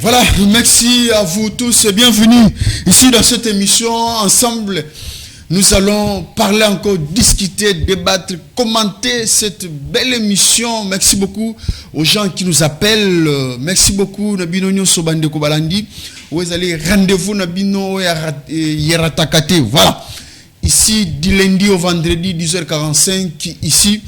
Voilà, merci à vous tous et bienvenue ici dans cette émission. Ensemble, nous allons parler encore, discuter, débattre, commenter cette belle émission. Merci beaucoup aux gens qui nous appellent. Merci beaucoup Nabino Nyoso Bandeko Balandi. Vous allez rendez-vous Nabino Yeratakate. Voilà. Ici, du lundi au vendredi, 10h45, ici,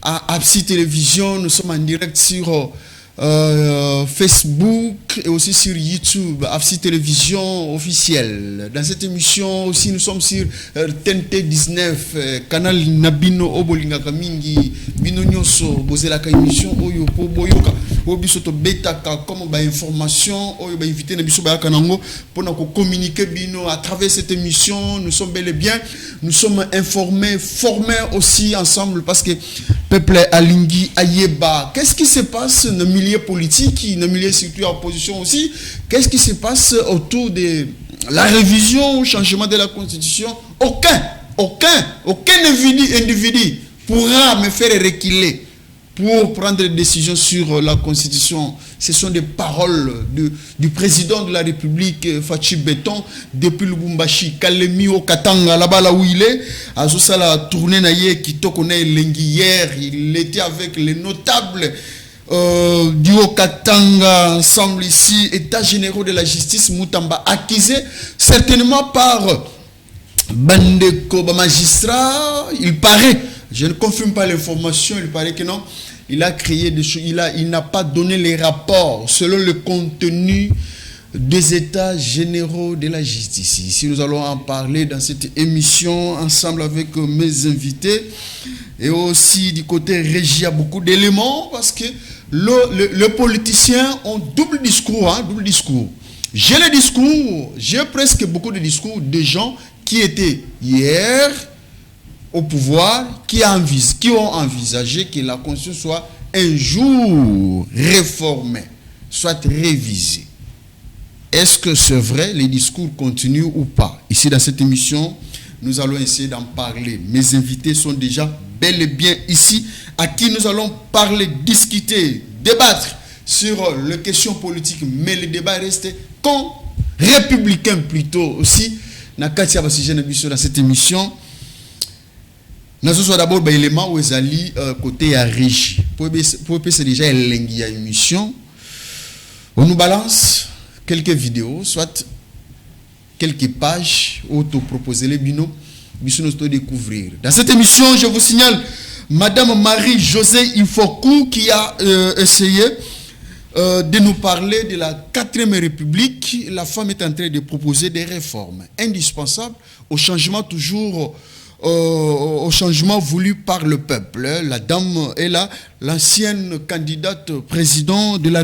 à Absi Télévision. Nous sommes en direct sur Facebook et aussi sur YouTube, Absi Télévision officielle. Dans cette émission aussi, nous sommes sur TNT 19, canal Nabino Obolinga Kamingi, Bino Nyoso, Bozelaka émission, Oyo Po Boyoka, Obisoto Betaka, comme information, Oyo ba invité Nabiso Bayakanango, pour nous communiquer Bino à travers cette émission. Nous sommes bel et bien, nous sommes informés, formés aussi ensemble parce que peuple Alingi Ayeba, qu'est-ce qui se passe dans le milieu politique, dans le milieu surtout en opposition aussi, qu'est-ce qui se passe autour de la révision ou changement de la constitution? Aucun individu pourra me faire reculer pour prendre des décisions sur la constitution. Ce sont des paroles du président de la République, Fachi Beton, depuis Lubumbashi, Kalemi au Katanga, là-bas là où il est, à la tournée naïe qui te connaît hier, il était avec les notables du Haut-Katanga, ensemble ici, état généraux de la justice, Moutamba, accusé certainement par Bandeko, magistrat, il paraît, je ne confirme pas l'information, il paraît que non, il a créé des choses, il n'a pas donné les rapports selon le contenu des états généraux de la justice. Ici, nous allons en parler dans cette émission ensemble avec mes invités. Et aussi du côté régie, il y a beaucoup d'éléments parce que les politiciens ont double discours. J'ai le discours, j'ai presque beaucoup de discours de gens qui étaient hier au pouvoir, qui ont envisagé que la Constitution soit un jour réformée, soit révisée. Est-ce que c'est vrai, les discours continuent ou pas? Ici, dans cette émission, nous allons essayer d'en parler. Mes invités sont déjà bel et bien ici, à qui nous allons parler, discuter, débattre sur les questions politiques. Mais le débat reste républicain plutôt aussi. Dans cette émission, nous avons d'abord des éléments où ils allaient côté à régie. Pour c'est déjà une émission. On nous balance quelques vidéos, soit quelques pages auto-proposées les binos, nous découvrir. Dans cette émission, je vous signale Madame Marie-Josée Ifokou qui a essayé de nous parler de la 4e République. La femme est en train de proposer des réformes indispensables au changement au changement voulu par le peuple. La dame est là, l'ancienne candidate présidente de la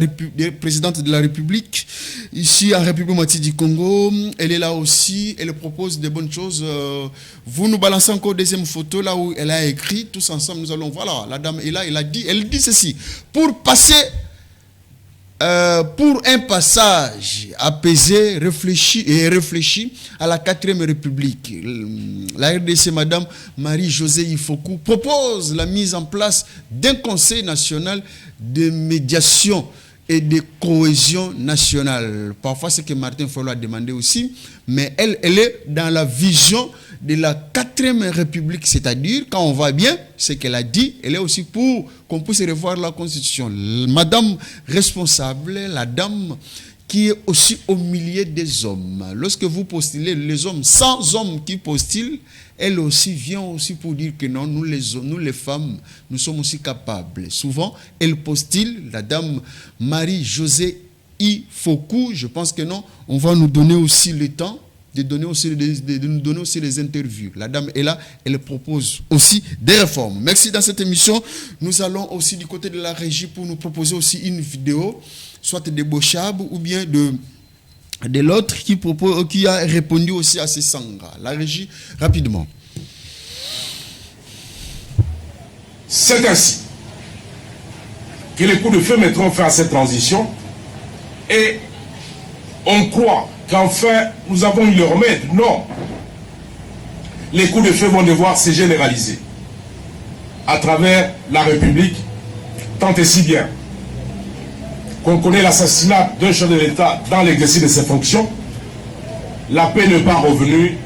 République, ici en République du Congo. Elle est là aussi, elle propose des bonnes choses. Vous nous balancez encore deuxième photo là où elle a écrit, tous ensemble nous allons, voilà, la dame est là, elle dit ceci, pour un passage apaisé, réfléchi à la 4e République. La RDC, Madame Marie-Josée Ifokou, propose la mise en place d'un conseil national de médiation et de cohésion nationale. Parfois, c'est que Martin Fayulu a demandé aussi, mais elle est dans la vision de la 4e République, c'est-à-dire, quand on va bien, ce qu'elle a dit, elle est aussi pour qu'on puisse revoir la Constitution. Madame responsable, la dame qui est aussi au milieu des hommes. Lorsque vous postulez les hommes, 100 hommes qui postulent, elle aussi vient aussi pour dire que non, nous les femmes, nous sommes aussi capables. Souvent, elle postule, la dame Marie-Josée Ifokou, je pense que non, on va nous donner aussi le temps de nous donner aussi les interviews. La dame est là, elle propose aussi des réformes. Merci. Dans cette émission, nous allons aussi du côté de la régie pour nous proposer aussi une vidéo, soit de Bochab ou bien de l'autre qui a répondu aussi à ces sangas. La régie, rapidement. C'est ainsi que les coups de feu mettront fin à cette transition et on croit qu'enfin nous avons eu le remède. Non. Les coups de feu vont devoir se généraliser à travers la République, tant et si bien qu'on connaît l'assassinat d'un chef de l'État dans l'exercice de ses fonctions, la paix n'est pas revenue,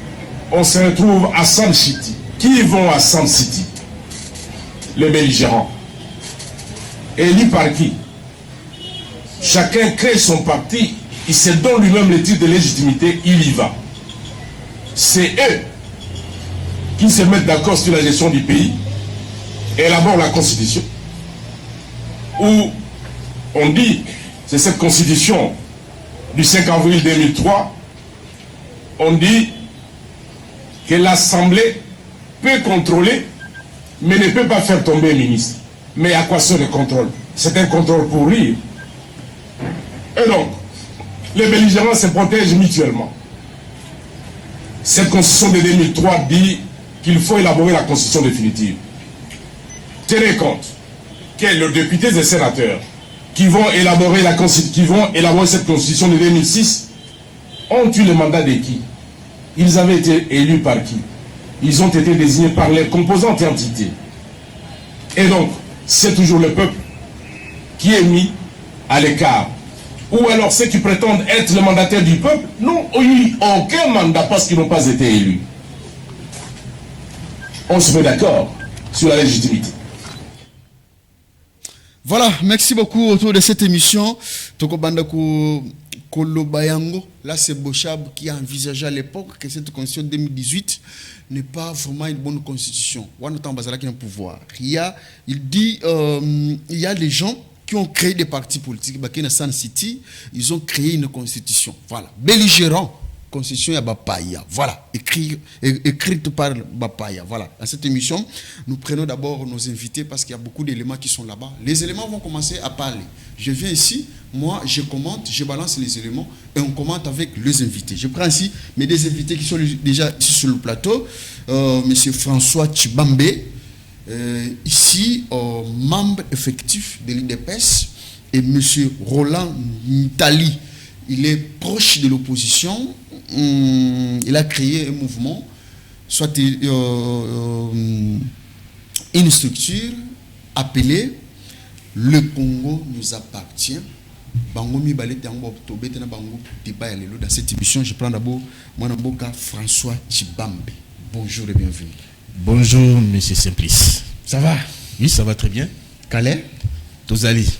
on se retrouve à Sun City. Qui vont à Sun City? Les belligérants. Élus par qui? Chacun crée son parti, il se donne lui-même le titre de légitimité, il y va. C'est eux qui se mettent d'accord sur la gestion du pays, élaborent la constitution, où on dit, c'est cette constitution du 5 avril 2003, on dit que l'Assemblée peut contrôler, mais ne peut pas faire tomber un ministre. Mais à quoi sert le contrôle? C'est un contrôle pour rire. Et donc, les belligérants se protègent mutuellement. Cette constitution de 2003 dit qu'il faut élaborer la constitution définitive. Tenez compte que les députés et sénateurs qui vont élaborer cette constitution de 2006 ont eu le mandat de qui? Ils avaient été élus par qui? Ils ont été désignés par les composantes et entités. Et donc, c'est toujours le peuple qui est mis à l'écart. Ou alors ceux qui prétendent être le mandataire du peuple n'ont eu aucun mandat parce qu'ils n'ont pas été élus. On se met d'accord sur la légitimité. Voilà, merci beaucoup autour de cette émission. Tokobandako Kolobayango, là c'est Bochab qui a envisagé à l'époque que cette constitution de 2018 n'est pas vraiment une bonne constitution. Pouvoir. Il dit il y a des gens qui ont créé des partis politiques, Sun City, ils ont créé une constitution. Voilà, belligérant. Constitution ya Bapaya. Voilà, écrite par Bapaya. Voilà, dans cette émission, nous prenons d'abord nos invités parce qu'il y a beaucoup d'éléments qui sont là-bas. Les éléments vont commencer à parler. Je viens ici, moi je commente, je balance les éléments et on commente avec les invités. Je prends ici mes deux invités qui sont déjà ici sur le plateau. Monsieur François Tshibambe, ici, membre effectif de l'IDPS, et monsieur Roland Ntali. Il est proche de l'opposition. Il a créé un mouvement, soit une structure appelée Le Congo nous appartient. Dans cette émission, je prends d'abord mon avocat François Tshibambe. Bonjour et bienvenue. Bonjour, monsieur Simplice. Ça va? Oui, ça va très bien. Calais? Tozali.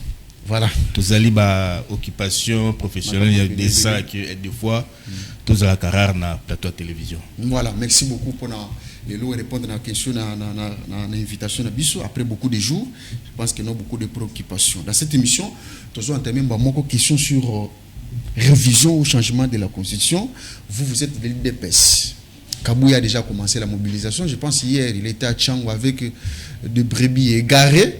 Voilà. Tozali, occupation professionnelle, il y a des ça qui des fois, Tozala carrière na plateau de télévision. Voilà, merci beaucoup pour répondre à la question, à l'invitation de Bissou. Après beaucoup de jours, je pense qu'il y a beaucoup de préoccupations. Dans cette émission, nous avons entamé une question sur révision ou changement de la Constitution. Vous êtes de l'IDPS. Kabouya a déjà commencé la mobilisation. Je pense hier, il était à Tchangou avec des brebis égarées.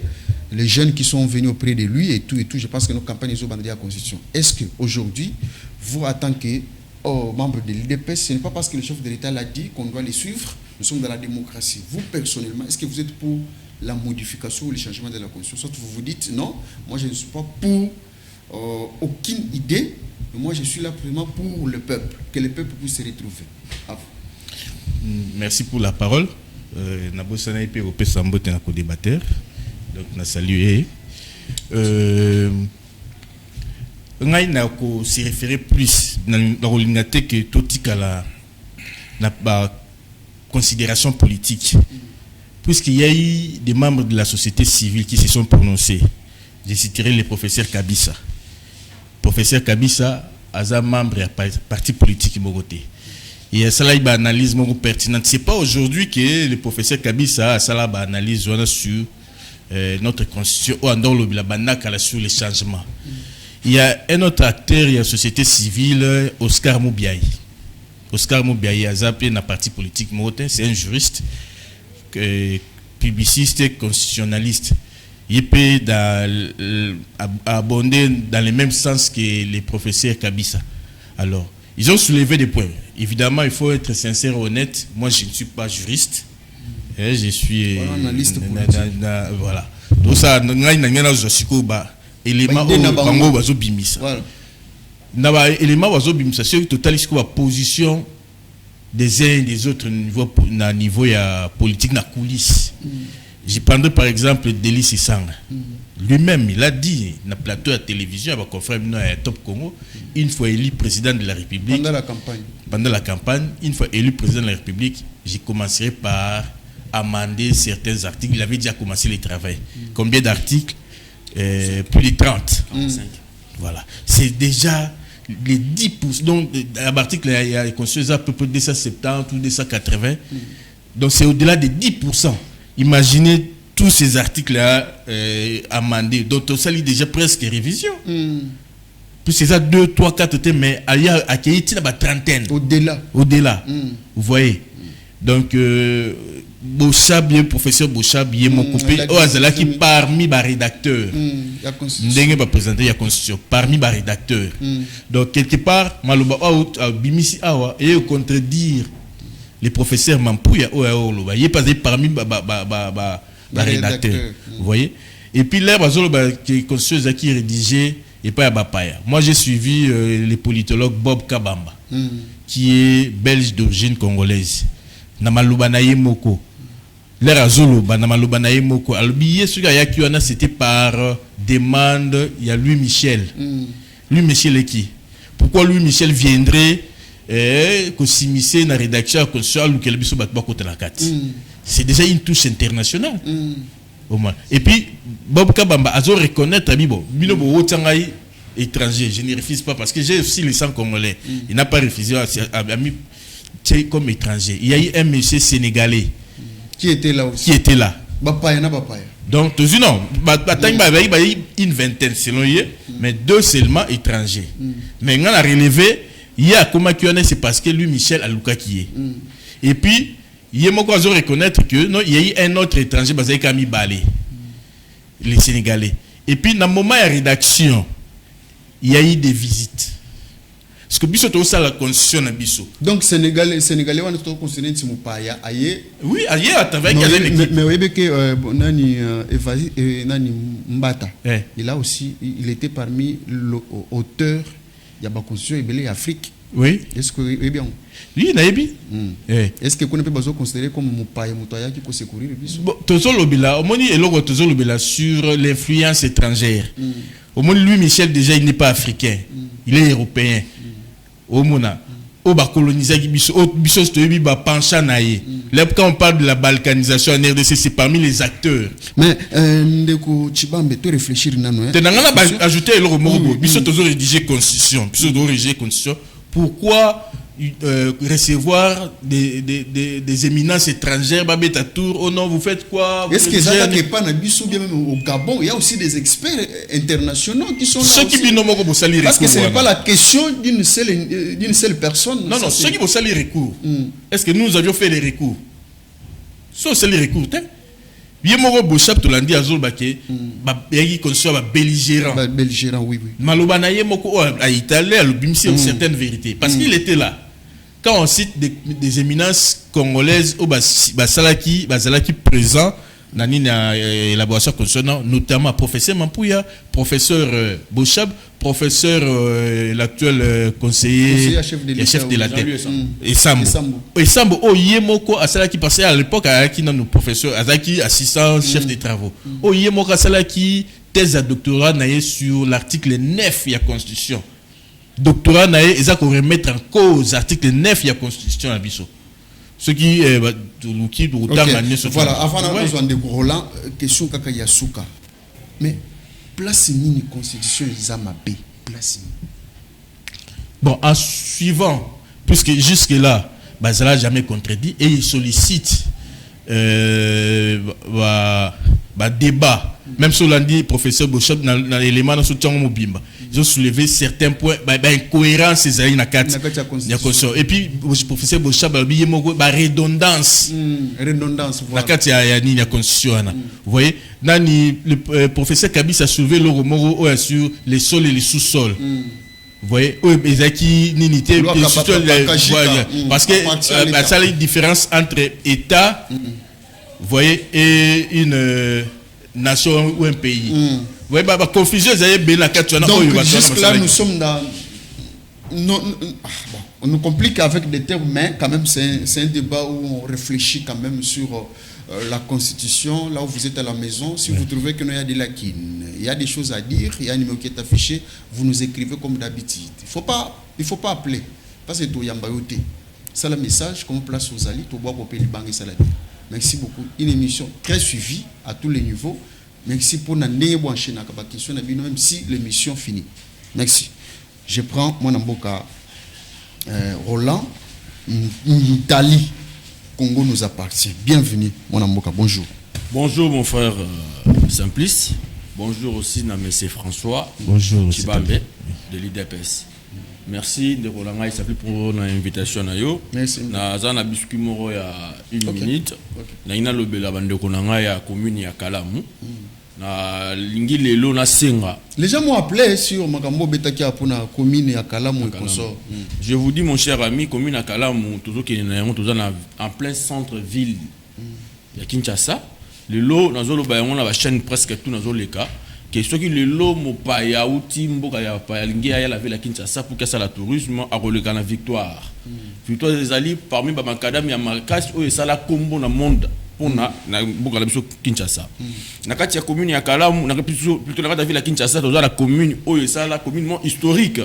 Les jeunes qui sont venus auprès de lui et tout, je pense que nos campagnes ont bandé la Constitution. Est-ce qu'aujourd'hui, vous, en tant que membre de l'IDPS, ce n'est pas parce que le chef de l'État l'a dit qu'on doit les suivre, nous sommes dans la démocratie. Vous, personnellement, est-ce que vous êtes pour la modification ou le changement de la Constitution? Soit vous vous dites, non, moi je ne suis pas pour aucune idée, mais moi je suis là vraiment pour le peuple, que le peuple puisse se retrouver. À vous. Merci pour la parole. Nabosana Ipe Opé Sambote na co-débatteur. Donc, on a salué. On a se référer plus dans l'unité que tout la considération politique. Puisqu'il y a eu des membres de la société civile qui se sont prononcés. Je citerai le professeur Kabissa. Professeur Kabissa est un membre du parti politique Mogoté. Et ça là, il y a une analyse pertinente. Ce n'est pas aujourd'hui que le professeur Kabissa a une analyse sur notre constitution ou en dehors de la banque sur les changements. Il y a un autre acteur, il y a la société civile, Oscar Moubiaï. Oscar Moubiaï a zappé dans parti politique Motin, c'est un juriste, publiciste et constitutionnaliste. Il peut abonder dans le même sens que les professeurs Kabissa. Alors, ils ont soulevé des points. Évidemment, il faut être sincère et honnête. Moi, je ne suis pas juriste. Je suis analyste voilà. Donc ça élément bango bazo bimisa. Voilà. Na élément bazo bimisa c'est total la position des uns et des autres niveau ya politique na coulisses. Je prendrai par exemple Délice Sanga. lui-même, il a dit, dans le plateau de télévision, avec confrère Top Congo, une fois élu président de la République. Pendant la campagne, une fois élu président de la République, j'ai commencé par amender certains articles. Il avait déjà commencé le travail. Combien d'articles? Plus de 30. 45. Voilà. C'est déjà les 10%. Donc, à l'article, il y a construit à peu près 270 ou 280. Donc, c'est au-delà de 10%. Imaginez tous ces articles-là amendés. Donc, ça lit déjà presque révision. Puis c'est ça, 2, 3, 4 thèmes, mais il y a accueilli une trentaine. Au-delà. Vous voyez. Donc, Bochab, professeur Bochab, il est mon coupé. Qui parmi les rédacteurs. Ndenge va présenter la constitution. Parmi les rédacteurs. Donc, quelque part, Maloba Bimisi Awa, et contredire les professeurs Mampouya, il est passé parmi les rédacteurs. Vous voyez. Et puis là, qui est constitution qui est rédigé, et pas à Bapaya. Moi, j'ai suivi le politologue Bob Kabamba, qui est belge d'origine congolaise. Namalubanaye Moko. L'air Azolo, Namalubanaye Moko. Alors, c'était par demande, il y a Louis Michel. Louis Michel est qui? Pourquoi Louis Michel viendrait s'immiscer dans la rédaction constitutionnelle ou qu'elle puisse battre côté la carte? C'est déjà une touche internationale. Au moins. Et puis, Bob Kabamba a reconnaître étranger. Je ne refuse pas parce que j'ai aussi le sang congolais. Il n'a pas refusé à mis comme étranger. Il y a eu un monsieur sénégalais qui était là aussi. Bapaya. Donc, non, une vingtaine selon lui, mais 2 seulement étrangers. Mais on a relevé, il y a comment c'est parce que lui, Michel Alouka qui est. Et puis, il y a reconnaître que non, il y a eu un autre étranger basé Kami Balé, les Sénégalais. Et puis dans le moment de rédaction, il y a eu des visites. Parce que biso tout ça la constitution na biso. Donc Sénégalais on est considéré comme Mupaya aye. Oui, aye à travers mais oui que nani nani Mbata. Il a aussi il était parmi l'auteur de la constitution ibélé Afrique. Oui. Est-ce que eh bien lui naebi est-ce que qu'on peut pas considérer comme Mupaya Mutaya qui peut secourir biso? Bon, tozolobela, omoni eloko tozolobela sur l'influence étrangère. Omoni lui Michel déjà il n'est pas africain. Il est européen. Omona oba coloniser biso stoyebi ba pencha naie. Là quand on parle de la balkanisation en RDC, c'est parmi les acteurs. Mais ndeko Chibambe to réfléchir nano te nangana ba ajouter eloko moko biso tozo rédiger constitution, biso doit rédiger constitution. Pourquoi recevoir des éminences étrangères, Babeta Tour, oh non, vous faites quoi? Est-ce que ça n'est pas même au Gabon? Il y a aussi des experts internationaux qui sont là. Parce que ce n'est pas la question d'une seule personne. Non, ceux qui vont salir les recours. Est-ce que nous avions fait les recours? C'est les recours, bien moro Bochab to landi azol baké ba yaki constitution ba belligérant oui maloba na ye moko a italien le bimsi une certaine vérité parce qu'il était là quand on cite des éminences congolaises au basalaki présent dans l'élaboration constitutionnelle, notamment professeur Mampouya, professeur Bochab, professeur l'actuel conseiller chef de la tête et Sambo Oyemoko Asalaki passé à l'époque avec nos professeurs Azaki assistant chef des travaux Oyemoko Asalaki thèse à doctorat naïe sur l'article 9 de la constitution doctorat naïe ils a qu'on remettre en cause l'article 9 de la constitution à Bissau. Ce qui est voilà, avant de Roland, question kaka yasuka. Mais place ni constitution Zamabe, place. Bon, en suivant, puisque jusque là, Bazala jamais contredit et il sollicite débat. Même si on l'a dit, professeur Bochab, dans l'élément de soutien au Mobimba, ils ont soulevé certains points, incohérence, ces aïe na constitution. Et puis, professeur Bochab, il y a redondance. Redondance, voilà. La constitution. Vous voyez, le professeur Kabis a soulevé le remoro sur les sols et les sous-sols. Vous voyez, parce que ça a une différence entre État, vous voyez, et une nation ou un pays. Vous voyez, la confusion, donc jusque là nous sommes dans on nous complique avec des termes, mais quand même c'est un débat où on réfléchit quand même sur la Constitution, là où vous êtes à la maison. Si vous trouvez qu'il y a des lacunes, il y a des choses à dire, il y a un numéro qui est affiché, vous nous écrivez comme d'habitude. Il faut pas appeler. Parce que tout y a c'est le message, comme place aux alliés, tout bois pour payer les banques et salariés. Merci beaucoup. Une émission très suivie à tous les niveaux. Merci pour nous enchaîner la question, même si l'émission finit. Merci. Je prends mon amboka Roland Ntali. Congo nous appartient. Bienvenue, mon amboka. Bonjour. Bonjour, mon frère Simplice. Bonjour aussi, M. François. Bonjour, Chibambe de l'IDPS. Merci de Roland pour l'invitation. Merci. Nazana biscuit moro ya 1 minute. Na ina lobela bande konanga ya commune ya Kalamu. Na lingi lelo na senga. Les gens m'ont appelé sur Makambo Betakia pour la commune à Kalamu et consort. Je vous dis, mon cher ami, commune à Kalamu, toujours qui est en plein centre-ville. Il y a Kinshasa. Le lot, on a la chaîne presque tout dans le cas. Que ce qui le lot, mon paya, outil, mboka ya paya, lingi ya la ville à Kinshasa pour que ça la tourisme a relégué la victoire. Victoire des alliés parmi Bamakadam, il y a Marcas, où ça la combo dans le monde. Pour na boka la biso Kinshasa. Na kati ya commune ya Kalamu, na plutôt na kati ya ville ya Kinshasa, dans la commune où ça la commune historique.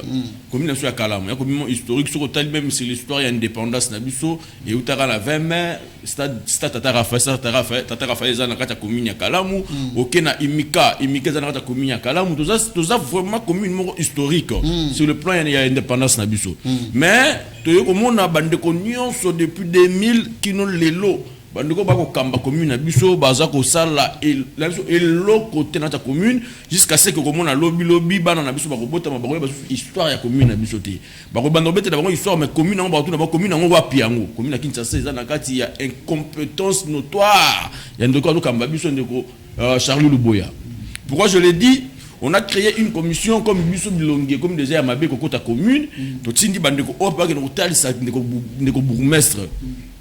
Commune ya Kalamu, ya commune historique sur total même c'est l'histoire ya indépendance na biso et utara la 20 mai stade Tata Raphaël za na kati ya commune ya Kalamu, okena imika za na kati ya commune ya Kalamu, tout ça vraiment commune historique sur le plan ya indépendance na biso. Mais to comme on a bande nyonso depuis 2000 kino lelo bandeko bako kamba commune biso baza ko sala elo côté na ta commune jusqu'à ce que comme on a lobby bana na biso bako bota bako ba histoire ya commune biso te bako bando bete bako histoire mais commune ngo ba commune ngo wa piango commune Kinshasa eza na kati ya incompétence notoire ya ndeko ko kamba biso ndeko Charles Luboya. Pourquoi je l'ai dit? On a créé une commission comme biso bilongue comme déjà ya mabe ko kota commune to tindi bandeko o ba ke no talisa ndeko bourgmestre.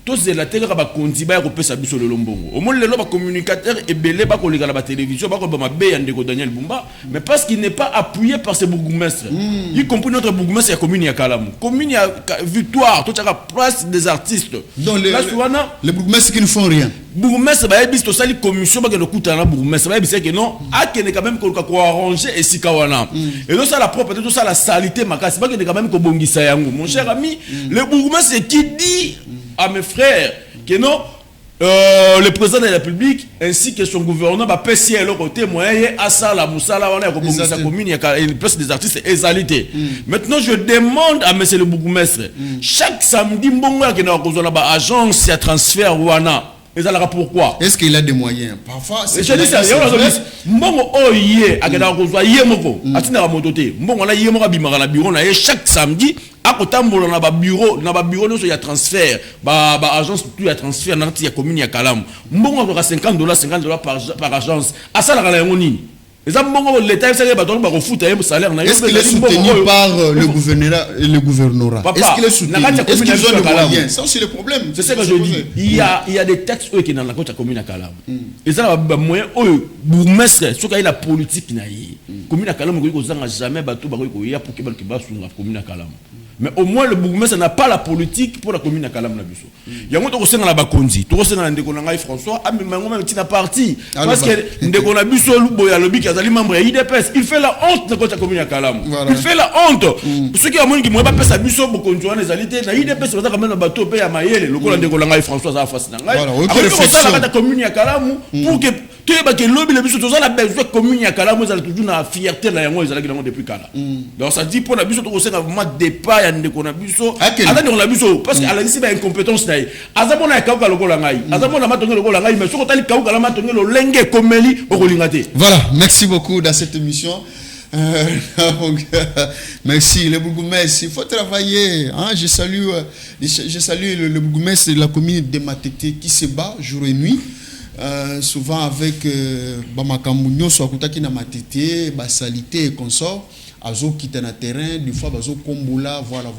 Tous les latéraux ba kondiba ya kopesa biso le lombongo. Au moins les loba communicateurs et belé ba ko la télévision ba ko ba mabe ya ndeko Daniel Bumba, mais parce qu'il n'est pas appuyé par ses bourgmestres. Y compris notre bourgmestre ya commune ya Kalamu. Commune ya Victoire, tout ça place des artistes. Donc les bourgmestres qui ne font rien. Bourgmestre ba ebis to sali commission ba ke no kutana bourgmestre ba ebis que non, a que quand même ko arranger et sikawana. Et donc ça la propreté, tout ça la saleté makasi ba que quand même ko bongisa yango. Mon cher ami, le bourgmestre qui dit à mes frères que non, le président de la République ainsi que son gouvernement va passer à leur côté moyen à ça la moussala on a comme ça commune il y a une place des artistes exalité. Maintenant je demande à monsieur le bourgmestre chaque samedi mbongo ya kena ko zona ba agence ya transfert wana. Et ça pourquoi? Est-ce qu'il a des moyens? Parfois c'est je dis ça, mbongo oye akena ko zwa yemoko atina mototé mbongo na yemoko bimaka na bureau na chaque samedi à côté na ba bureau no so ya transfert ba agence tout ya transfert na ya commune ya Kalamu mbongo ko $50 par agence à ça la yango nini les mbongo l'état ça ba donc ba ko futa yem salaire na est-ce qu'il est soutenu par le gouvernorat est-ce qu'il est soutenu est-ce qu'ils ont des moyens ça c'est le problème c'est ça que je dis il y a des textes qui dans la côte commune ya Kalamu et ça ba moyen bourgmestre ce qu'il a la politique na yi commune ya Kalamu ko zanga jamais ba tout ba ko ya pour que ba sunga commune ya Kalamu. Mais au moins le bourgmestre n'a pas la politique pour la commune à Kalamu na biso. Ya ngoto ko senga na bakonzi, to ko senga na ndeko na ngai François, a même ngoma tina parti parce que ndeko na biso Luboya lobi kazali membre ya IDPS, il fait la honte de la commune à Kalamu. Il fait la honte. Ceux qui a moins qui mo ba pesa biso bokonzi wana ezalité na IDPS baza quand même bateau pe ya mayele, lokola ndeko na ngai François za face na ngai. Alors ko sala la commune à Kalamu pour que que que lobby le biso toza la besoin commune à Kalamu za toujours na fierté na yango ezalaki nango depuis kala. Donc ça dit pour na biso to ko senga vraiment départ ndeko na biso ata ndeko na biso parce que ala ici ba incompétence na azamona ya kauka lokola ngai azamona matonge lokola ngai mais soko tali kauka la matonge lo lenge komeli okolingate. Voilà, merci beaucoup dans cette émission. Merci le bourgmestre, il faut travailler hein? Je salue le bourgmestre de la commune de Matete qui se bat jour et nuit. Souvent avec Bamakambu nyonso akutaki na Matete, basalité et consort. Azo quitte na terrain, du fois bazo kombola, voilà.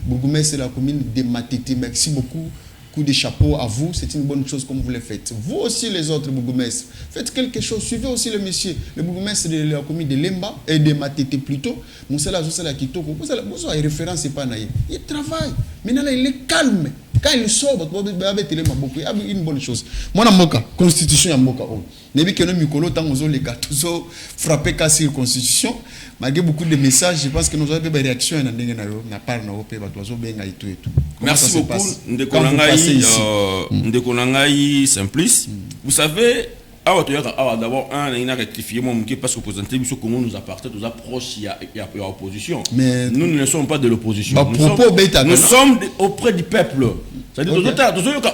Bourgmestre de la commune de Matete, merci beaucoup. Coup de chapeau à vous, c'est une bonne chose comme vous le faites. Vous aussi les autres bourgmestres, faites quelque chose, suivez aussi le monsieur, le bourgmestre de la commune de Lemba et de Matete plutôt. Moussala Zosala Kitoko, vous avez référence et pas naïe. Il travaille, maintenant il est calme. Quand il sort, il y a une bonne chose. Moi, dans la constitution, il y a Moka. Nebi que nous Mikolo tant aux les gars toujours frappé casser la constitution. Malgré beaucoup de messages, je pense que nous avons des réactions et n'a pas Merci beaucoup. Ndekonangai Simplice. Vous savez, d'abord il a rectifié parce que présenté comment nous appartient, nous approche il y a opposition. Mais nous ne sommes pas de l'opposition. Nous sommes auprès du peuple. C'est-à-dire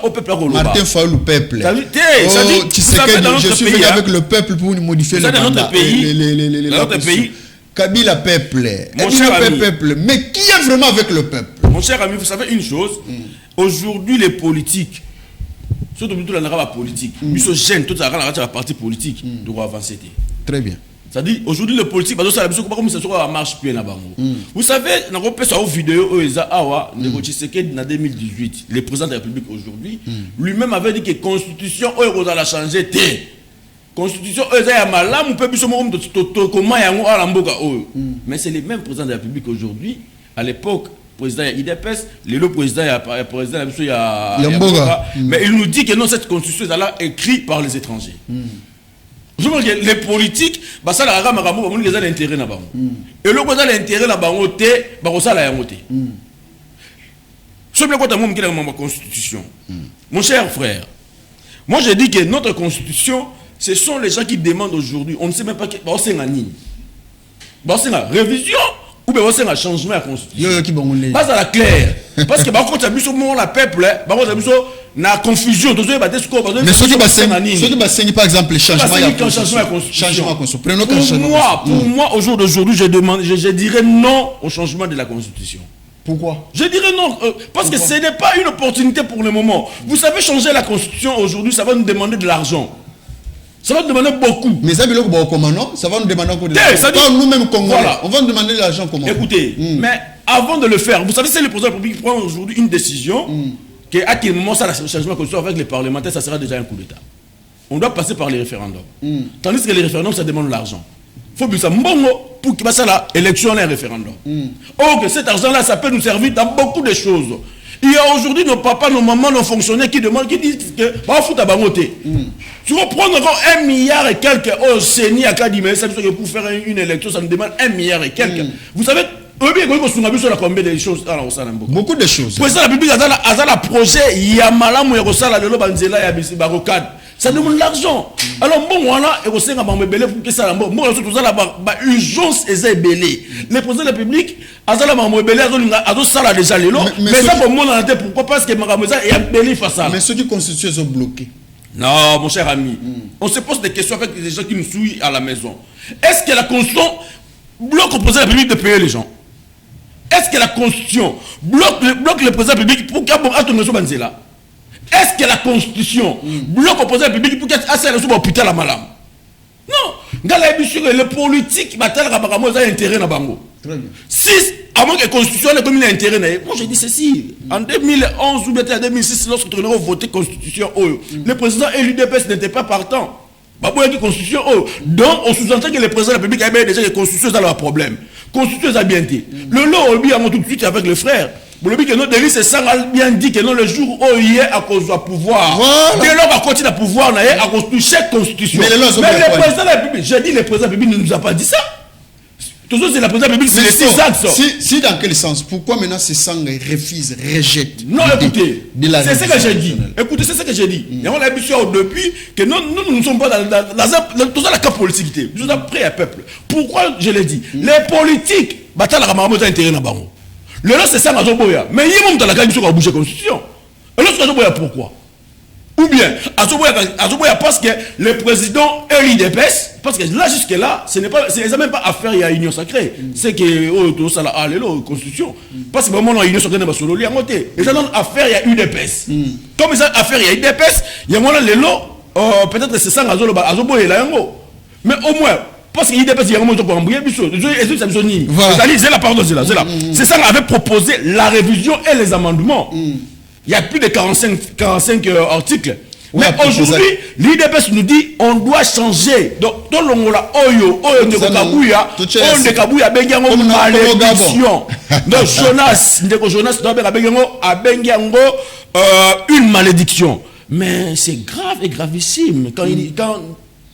au peuple. Martin Fayou, le peuple. Je suis venu avec le peuple pour modifier le mandat. Dans notre pays. Kabila peuple. Mon cher peuple. Mais qui est vraiment avec le peuple? Mon cher ami, vous savez une chose. Aujourd'hui, les politiques, surtout la politique, ils sont jeunes, toute la partie politique doit avancer. Très bien. C'est-à-dire, aujourd'hui, le politique, comme ça marche bien là-bas. Vous savez, dans une vidéo, en 2018, le président de la République aujourd'hui, lui-même avait dit que la constitution, on a changé. Constitution, mais c'est le même président de la République aujourd'hui. À l'époque, président IDPS, le président mais il nous dit que non, cette constitution est écrite par les étrangers. Je veux dire, les politiques, ça a l'intérêt là-bas. Et le président a l'intérêt là-bas, ça a l'intérêt. Je veux dire, ma constitution. Mon cher frère, moi je dis que notre constitution, ce sont les gens qui demandent aujourd'hui, on ne sait même pas c'est une révision ou bien c'est un changement à la constitution. Pas à la claire. Parce que quand tu as vu sur le peuple, la confusion. Mais ceux qui bassinent par exemple le changement à la constitution. Pour moi, au jour d'aujourd'hui, je dirais non au changement de la constitution. Pourquoi? Je dirais non, parce que ce n'est pas une opportunité pour le moment. Vous savez, changer la constitution aujourd'hui, ça va nous demander de l'argent. Ça va nous demander beaucoup. Mais ça va nous demander encore de l'argent. Nous-mêmes, Congolais, voilà. On va nous demander de l'argent comment? Écoutez, mais avant de le faire, vous savez, c'est le président de la République qui prend aujourd'hui une décision, qu'à quel moment ça, le changement de la constitution avec les parlementaires, ça sera déjà un coup d'État. On doit passer par les référendums. Tandis que les référendums, ça demande de l'argent. Il faut que ça pour qu'il passe à l'élection et un référendum. Or, que cet argent-là, ça peut nous servir dans beaucoup de choses. Il y a aujourd'hui nos papas, nos mamans, nos fonctionnaires qui demandent, qui disent que bah fout à bamoter. Tu vas prendre encore 1 milliard et quelques au CENI à Kadimé, ça veut dire que pour faire une élection, ça nous demande 1 milliard et quelques. Vous savez, combien de choses. Beaucoup de choses. Pour ça, la République a un projet, il y a malam et Rosala, le Lobanzela et Barocade. Ça demande l'argent. Alors, bon, voilà, et aussi, on belé pour que ça, bon, surtout ça, la urgence est belé. Le président de la République, Azala m'a belé, Azo Sala déjà les lots. Mais ça, pour moi, on a pourquoi? Parce que Marameza est belé face à. Mais ceux qui constituent sont bloqués. Non, mon cher ami. On se pose des questions avec les gens qui nous suivent à la maison. Est-ce que la Constitution bloque au président de la République de payer les gens? Est-ce que la Constitution bloque le président de la République pour qu'il y ait un Banzela? Est-ce que la Constitution bloque au président de la République pour qu'il y ait un hôpital à Malam? Non. Le politique, il a intérêt à Bango. Si, avant que la Constitution ait comme intérêt, moi je dis ceci. En 2011 ou bien en 2006, lorsque nous avons voté la Constitution, le président et l'UDPS n'étaient pas partants. Constitution, donc on sous-entend que le président de la République avait déjà des constitutions dans leur problème. Constitution a bien dit. Le lot, on a tout de suite avec le frère. Pour le but que notre délit, c'est ça, bien dit que non, le jour où il est à cause du pouvoir. Dès lors, à continuer à pouvoir, on a à cause de chaque constitution. Mais le président de la République, j'ai dit, le président de la République ne nous a pas dit ça. Toujours, c'est la présidente de la République, c'est les 6 axes. Si dans quel sens? Pourquoi maintenant ces sangs refusent, rejettent? Non, écoutez, c'est ce que j'ai dit. Écoutez, c'est ce que j'ai dit. Et on a vu depuis que nous ne sommes pas dans la cas politique. Nous sommes prêts à peuple. Pourquoi je l'ai dit? Les politiques, bataille la Ramamoto intérêt dans Bango. Le reste, c'est ça, Azoboya. Mais il y a même dans la cas qui a bougé la constitution. Et l'autre, Azoboya, pourquoi? Ou bien, Azoboya parce que le président et l'IDPS, parce que là, jusque-là, ce n'est même pas affaire, il y a union sacrée. C'est que, tout ça, là, la constitution. Parce que vraiment, l'union sacrée n'est pas sur le lien. Et ça, dans affaire, il y a UDPS. Comme ça, affaire, il y a UDPS, il y a moins les lots, peut-être que c'est ça, Azoboya, là, mais au moins, parce qu'il y a des gens qui ont embrouillé, c'est la pardon, c'est ça, on avait proposé la révision et les amendements. Il y a plus de 45 articles. Mais aujourd'hui, l'IDPS nous dit on doit changer. Donc, dans l'ongola, Oyo de Kabouya, on de Kabouya, Bengango, malédiction. Donc, Jonas, doit Bengango, une malédiction. Mais c'est grave et gravissime. Quand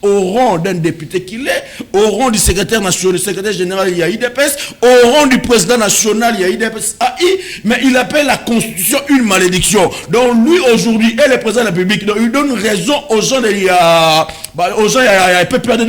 au rang d'un député qu'il est, au rang du secrétaire national, secrétaire général, il y a IDPS, au rang du président national, il y a IDPS AI, mais il appelle la Constitution une malédiction. Donc lui, aujourd'hui, et le président de la République, donc, il donne raison aux gens, il y a PPRD,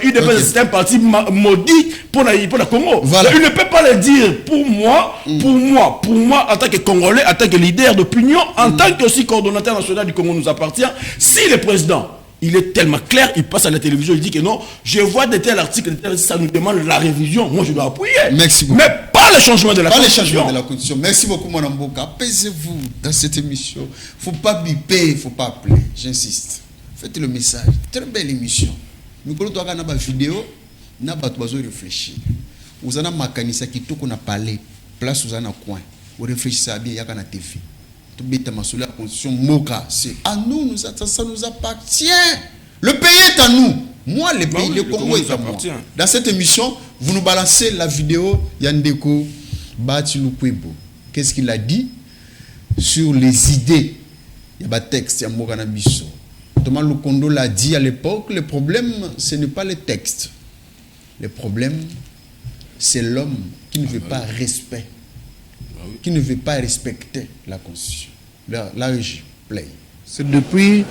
IDPS, c'est un parti maudit pour la Congo. Voilà. Donc, il ne peut pas le dire pour moi, en tant que Congolais, en tant que leader d'opinion, en tant que aussi coordonnateur national du Congo nous appartient. Si le président, il est tellement clair, il passe à la télévision, il dit que non, je vois de tels articles, ça nous demande la révision. Moi, je dois appuyer. Merci beaucoup. Mais pas le changement de la Pas les Constitution. changements de la Constitution. Merci beaucoup, mon Mboka. Apaisez-vous dans cette émission. Il ne faut pas biper, il ne faut pas appeler. J'insiste. Faites le message. Très belle émission. Nous avons une vidéo, nous avons réfléchir. Vous avez un mécanisme qui tout qu'on a parlé, place vous avez un coin. Vous réfléchissez à bien, il y a un TV. Tout bête sur la Constitution, Moka, c'est à nous, ça nous appartient. Le pays est à nous. Moi, le pays, le Congo est à moi. Dans cette émission, vous nous balancez la vidéo Yandeko Batilukwebo. Qu'est-ce qu'il a dit sur les idées? Il y a un texte, il y a Morana Bisso. Thomas Lukondo l'a dit à l'époque, le problème, ce n'est pas le texte. Le problème, c'est l'homme qui ne veut pas respect, qui ne veut pas respecter la Constitution. La régie, play. C'est depuis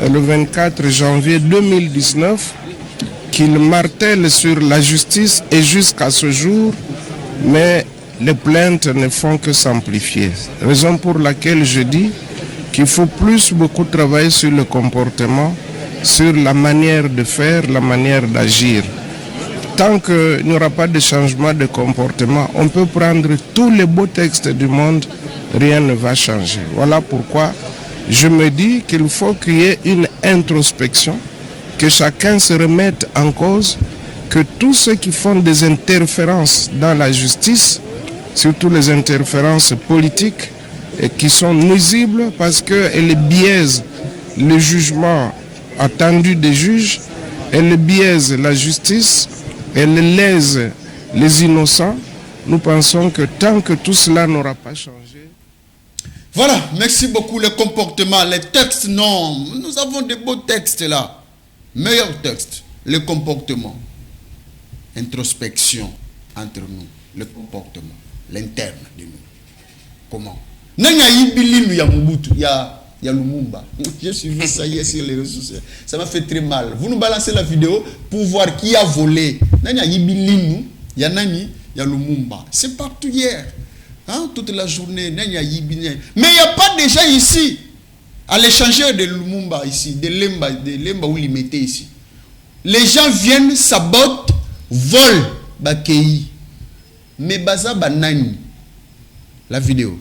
le 24 janvier 2019 qu'il martèle sur la justice et jusqu'à ce jour, mais les plaintes ne font que s'amplifier. Raison pour laquelle je dis qu'il faut beaucoup travailler sur le comportement, sur la manière de faire, la manière d'agir. Tant qu'il n'y aura pas de changement de comportement, on peut prendre tous les beaux textes du monde, rien ne va changer. Voilà pourquoi je me dis qu'il faut qu'il y ait une introspection, que chacun se remette en cause, que tous ceux qui font des interférences dans la justice, surtout les interférences politiques, et qui sont nuisibles parce qu'elles biaisent le jugement attendu des juges, elles biaisent la justice, elles lèsent les innocents. Nous pensons que tant que tout cela n'aura pas changé. Voilà, merci beaucoup. Le comportement, les textes, non. Nous avons de beaux textes là. Meilleurs textes, le comportement. Introspection entre nous, le comportement, l'interne de nous. Comment? Nanya Yibilinu ya Mobutu, ya Lumumba. J'ai suivi ça hier sur les réseaux sociaux. Ça m'a fait très mal. Vous nous balancez la vidéo pour voir qui a volé. Nanya Yibilinu, ya Nani, ya Lumumba. C'est partout hier. Hein? Toute la journée, Nanya Yibilinu. Mais il n'y a pas de gens ici. À l'échangeur de Lumumba ici, de Lemba où il mettait ici. Les gens viennent, sabotent, volent, bakei. Mais baza banani. La vidéo.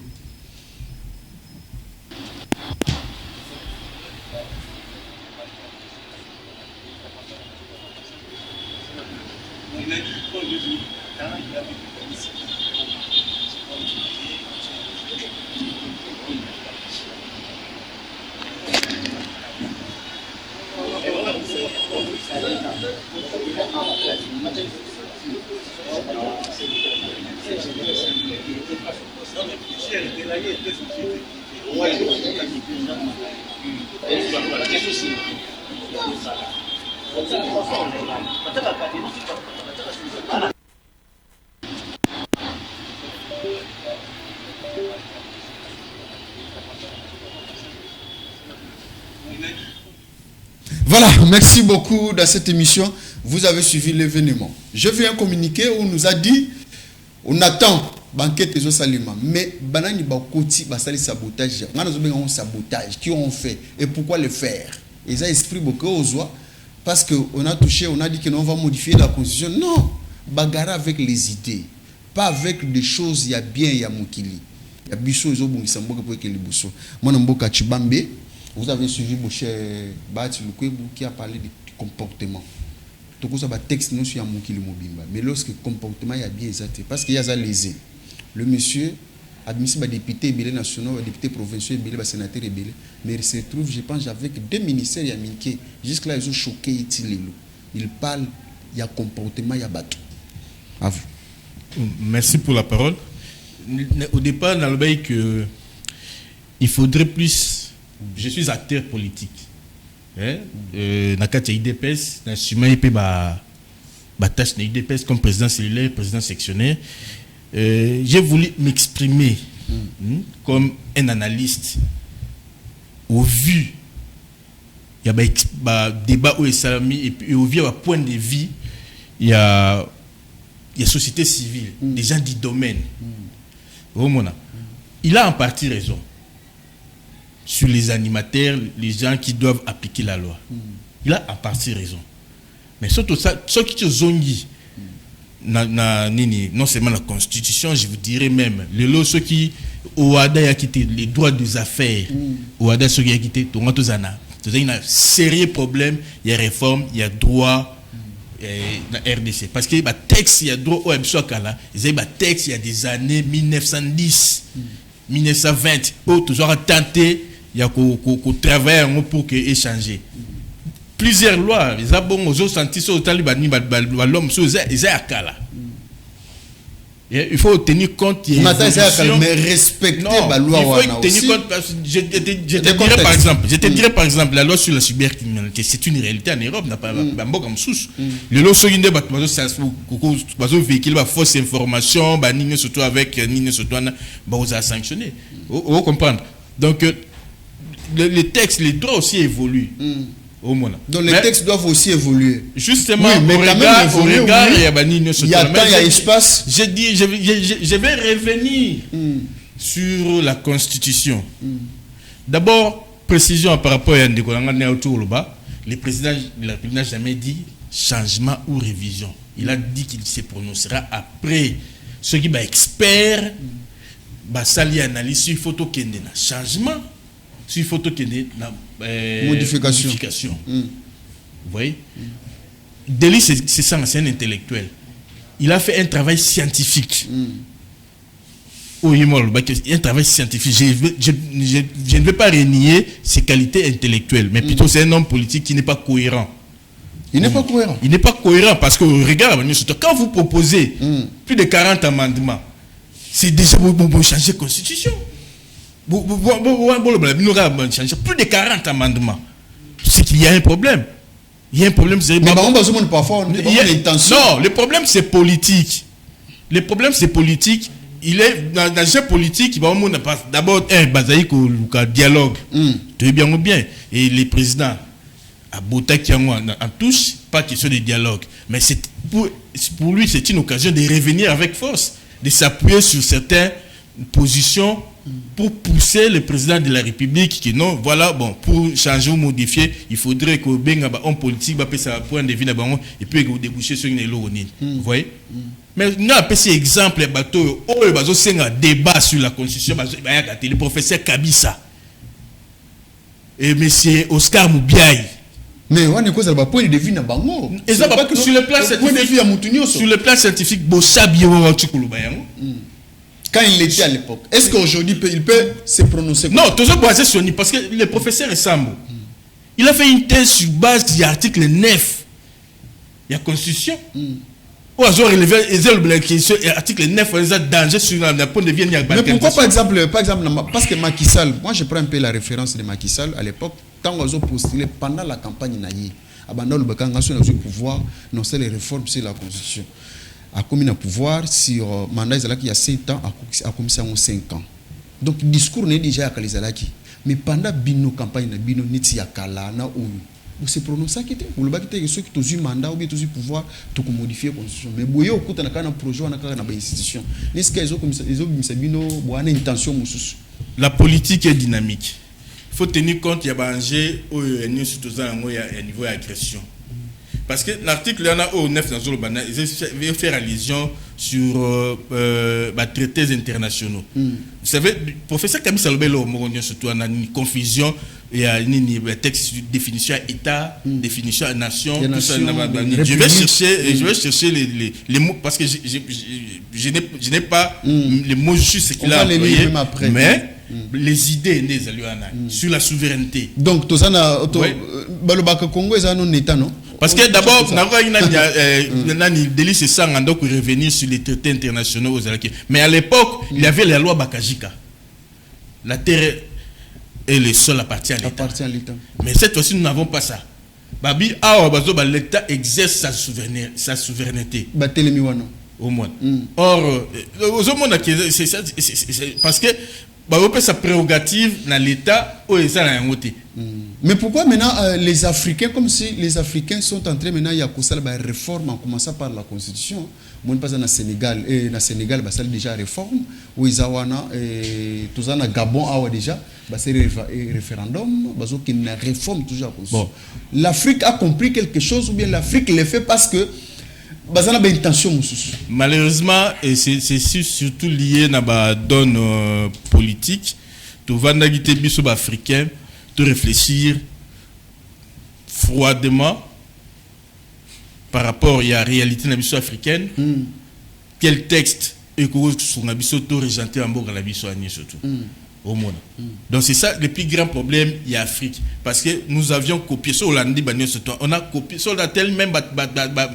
Voilà, merci beaucoup dans cette émission. Vous avez suivi l'événement. Je viens communiquer où on nous a dit, on attend banquette des Salima, mais banani bakoti basali sabotage. On sabotage. Qui ont fait et pourquoi le faire? Et ça esprit beaucoup aux oies parce que on a touché, on a dit que on va modifier la constitution. Non, bagarre avec les idées, pas avec des choses. Il y a bien, il y a Mokili, il y a Bissot, ils ont bon pour que les Bissot. Moi, Mboka Chibambe. Vous avez suivi mon cher Batilukwebo qui a parlé du comportement. Tout ça, texte non sur Mokili Mobimba. Mais lorsque le comportement est bien exact, parce qu'il y a ça lésé. Le monsieur admis député ébélé national, député provincial ébélé, sénateur ébélé, mais il se trouve, je pense, avec deux ministères yaminiqués. Jusque-là, ils ont choqué. Ils parlent, il y a comportement, il y a bateau. À vous. Merci pour la parole. Au départ, dans le bail que il faudrait plus. Je suis acteur politique. Nakati IDPS, n'assumé pas tâche de IDPS comme président cellulaire, président sectionnaire. J'ai voulu m'exprimer comme un analyste au vu. Il y a un débat où et puis au vu un point de vue, il y a société civile, des gens du domaine. Il a en partie raison sur les animateurs, les gens qui doivent appliquer la loi. Il a en partie raison. Mais surtout ça, ceux qui sont non seulement la Constitution, je vous dirais même, ceux qui OADA a quitté les droits des affaires, OADA ceux qui a quitté, il y a un sérieux problème, il y a réforme, il y a droit dans RDC. Parce que le texte, il y a droit au MSOAKALA, il y a texte, il y a des années 1910, 1920, où toujours tenté, il y a qu'on travaille pour échanger. Plusieurs lois, les abons aux senti sur le talibani, l'homme sur les akala. Il faut tenir compte. Mais respecter la loi. Il faut tenir compte. Je te dirais par exemple, la loi sur la cybercriminalité, c'est une réalité en Europe, n'a pas comme sous. Le lot sur une des véhicules, fausse information, surtout avec Nine Sotouana, vous a sanctionné. Vous comprenez? Donc, les textes, les droits aussi évoluent. Donc les textes doivent aussi évoluer. Justement, oui, mais au regard, il y a temps, il y a espace. Je vais revenir sur la Constitution. D'abord, précision par rapport à le président de la République n'a jamais dit changement ou révision. Il a dit qu'il se prononcera après. Ceux qui sont experts, sali analyse sur photo qui est changement. Sur photo qui est modification. Vous voyez, Deli, c'est ça, c'est un intellectuel. Il a fait un travail scientifique. Un travail scientifique. Je ne veux pas renier ses qualités intellectuelles, mais plutôt c'est un homme politique qui n'est pas cohérent. Il n'est pas cohérent. Il n'est pas cohérent parce que, regarde, quand vous proposez plus de 40 amendements, c'est déjà pour changer la Constitution. Plus de 40 amendements. C'est qu'il y a un problème. Il y a un problème. Mais parfois, non, le problème c'est politique. Le problème c'est politique. Il est dans un jeu politique. D'abord, un dialogue. Tu es bien ou bien. Et les présidents, à Botakiango, en touche, pas question de dialogue. Mais pour lui, c'est une occasion de revenir avec force, de s'appuyer sur certaines positions pour pousser le président de la République qui non, voilà, bon, pour changer ou modifier, il faudrait que un politique va passer à point de vue et puis déboucher sur une élo. Vous voyez? Mais nous avons ces exemples, bateau, c'est un débat sur la Constitution, le professeur Kabissa et monsieur Oscar Moubiaï. Mais on est quoi point de vue na bango. Et ça pas que sur le plan scientifique. Sur le plan scientifique, Bossabi quand il était à l'époque, est-ce qu'aujourd'hui il peut se prononcer? Non, toujours basé sur parce que le professeur Sambo, il a fait une thèse sur base de l'article 9 de la Constitution. Ou alors relevé l'article 9 il a danger sur la point de vue. Mais pourquoi par exemple parce que Macky Sall, moi je prends un peu la référence de Macky Sall à l'époque, quand on a postulé pendant la campagne naïe, abandon le Bakanga sur le pouvoir, non c'est les réformes sur la Constitution. A commis un pouvoir sur mandat il y a 7 ans, a commis ça en 5 ans. Donc le discours n'est déjà à Kalizalaki. Mais pendant bino campagne na bino niti ya kala na ou se prononce qui était ou le bac était ceux qui ont eu mandat ou bien ont eu pouvoir tout modifier la constitution. Mais boyo okuta na kana projet na kana ba institution. N'est-ce qu'ils ont comme ça ils ont bino boana intention mususu. La politique est dynamique. Il faut tenir compte il y a danger au surtout à niveau d'agression. Parce que l'article 9 dans il veut faire allusion sur traités internationaux. Vous savez, le professeur Camille Salobelo, surtout en une confusion, il y a une texte de définition État, définition nation, tout ça. Je vais chercher les mots parce que je n'ai pas les mots justes qu'il a employés, mais les idées sur la souveraineté. Donc, tout ça, le Congo est un État, non? Parce que d'abord, Deli c'est ça, on doit revenir sur les traités internationaux. Mais à l'époque, il y avait la loi Bakajika. La terre, et le sol appartient à l'État. Appartient à l'État. Mais cette fois-ci, nous n'avons pas ça. Babi, l'État exerce sa souveraineté. Au moins. Or, c'est parce que sa prérogative dans l'État ou ça n'a rien. Mais pourquoi maintenant les Africains, comme si les Africains sont en train maintenant il y a la réforme en commençant par la Constitution. Moi, pas dans Sénégal et dans Sénégal, bah ça déjà réforme. Ou Isawana et tout ça na Gabon a déjà, bah c'est référendum, bah qui une réforme toujours la Constitution. Bon. L'Afrique a compris quelque chose ou bien l'Afrique le fait parce que bah ça n'a pas intention. Malheureusement, et c'est surtout lié à la donne politique. Tout va n'agiter biso africain. De réfléchir froidement par rapport à la réalité de la mission africaine. Quel texte est sur la mission regenté en bord à la mission surtout au monde. Donc c'est ça le plus grand problème il y a Afrique parce que nous avions copié sur Hollande on a copié sur la telle même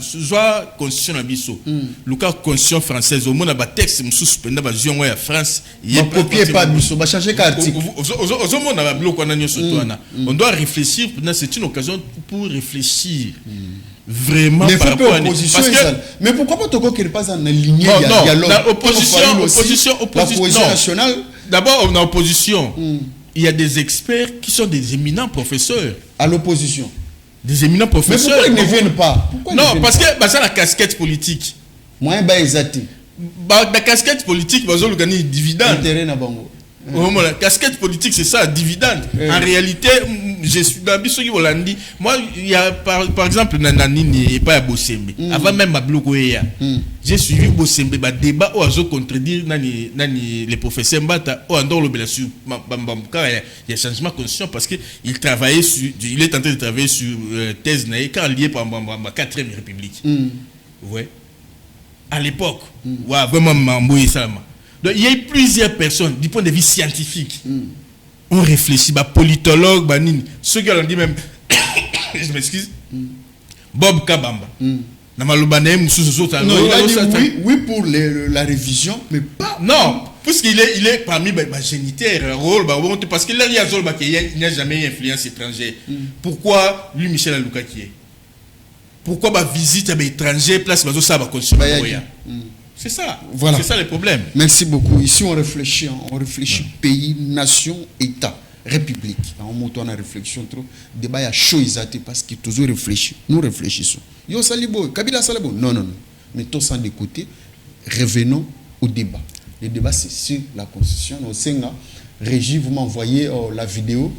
soit constitution la mission le cas constitution française au monde a texte sous suspendé ba zion en France il est copié pas mission ba changer article on doit réfléchir c'est une occasion pour réfléchir vraiment mais par rapport à l'opposition mais pourquoi pas Togo qui n'est pas en ligne opposition nationale. D'abord, en opposition, il y a des experts qui sont des éminents professeurs. À l'opposition. Des éminents professeurs. Mais pourquoi ils ne viennent pas? Non, parce que c'est la casquette politique. Moi, exact. La casquette politique, ils ont gagné des dividendes. La casquette politique, c'est ça, dividende. En réalité, je suis dans le Hollande. Moi, il y a par exemple, Nanani et pas à Bossembe. Avant même à Blokoya, j'ai suivi Bossembe, débat où ils ont contredit les professeurs Mbata, où on le sur il y a changement de constitution parce qu'il travaillait sur, il est en train de travailler sur thèse quand lié par la 4e République. Ouais. À l'époque, vraiment, donc, il y a eu plusieurs personnes, du point de vue scientifique, on réfléchit, politologues, ceux qui ont dit même, je m'excuse, Bob Kabamba. Non, il a dit oui pour la révision, mais pas... Non, puisqu'il est parmi les géniteurs, parce qu'il n'y a jamais influence étrangère. Pourquoi lui, Michel Alouka qui est? Pourquoi visite étranger, place ça va continuer? C'est ça, voilà. C'est ça le problème. Merci beaucoup. Ici, on réfléchit pays, nation, État, République. On monte en réflexion trop. Débat à chaud parce qu'il toujours réfléchit. Nous réfléchissons. Yo Salibo, Kabila Salibo. Non. Mais tout ça de côté, revenons au débat. Le débat, c'est sur la Constitution. Au Sénat, Régie, vous m'envoyez la vidéo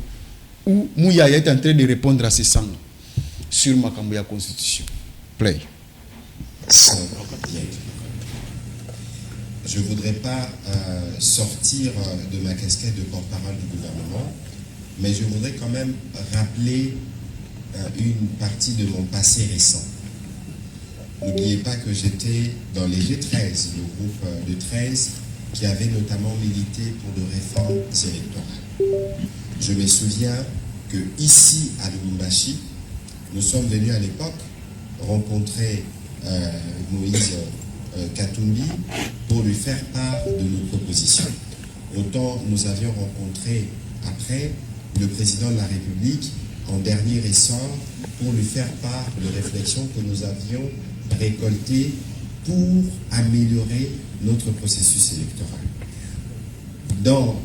où Mouya est en train de répondre à ces sangs sur Makamboya Constitution. Play. Je ne voudrais pas sortir de ma casquette de porte-parole du gouvernement, mais je voudrais quand même rappeler une partie de mon passé récent. N'oubliez pas que j'étais dans les G13, le groupe de 13 qui avait notamment milité pour de réformes électorales. Je me souviens que ici à Lubumbashi, nous sommes venus à l'époque rencontrer Moïse Katumbi pour lui faire part de nos propositions. Autant nous avions rencontré après le président de la République en dernier ressort pour lui faire part de réflexions que nous avions récoltées pour améliorer notre processus électoral. Dans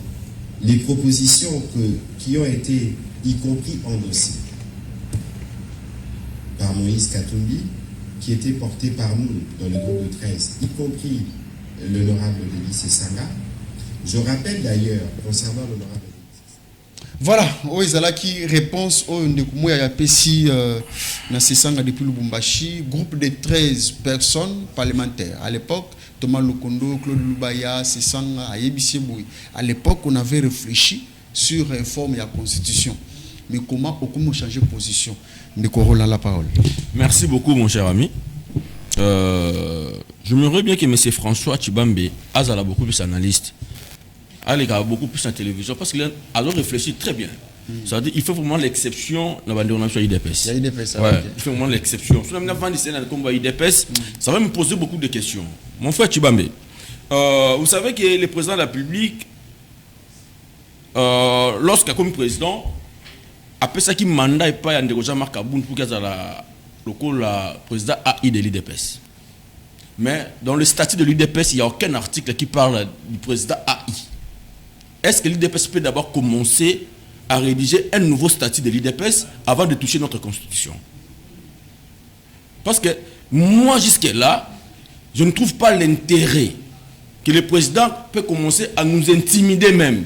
les propositions qui ont été y compris endossées par Moïse Katumbi, qui était porté par nous dans le groupe de 13, y compris l'honorable Denis Sessanga. Je rappelle d'ailleurs, concernant l'honorable voilà, Oezala qui réponse au Ndekoumoya Pessi dans Sessanga depuis Lubumbashi, groupe de 13 personnes parlementaires. À l'époque, Thomas Lokondo, Claude Lubaya, Sessanga, Ayebisi Boui. À l'époque, on avait réfléchi sur réforme de la Constitution. Mais comment changer de position? Ndekourola la parole. Merci beaucoup, mon cher ami. J'aimerais bien que M. François Tshibambe a beaucoup plus analyste. Il a beaucoup plus en télévision parce qu'il a réfléchi très bien. C'est-à-dire qu'il fait vraiment l'exception dans la nation IDPS. Il fait vraiment l'exception. Ça va me poser beaucoup de questions. Mon frère Tshibambe, vous savez que le président de la République, lorsqu'il comme président, après ça qui mandat et pas Yandeko Jean-Marc Aboun pour qu'il y ait le président AI de l'IDPS. Mais dans le statut de l'IDPS, il n'y a aucun article qui parle du président AI. Est-ce que l'IDPS peut d'abord commencer à rédiger un nouveau statut de l'IDPS avant de toucher notre constitution? Parce que moi, jusque-là, je ne trouve pas l'intérêt que le président peut commencer à nous intimider même.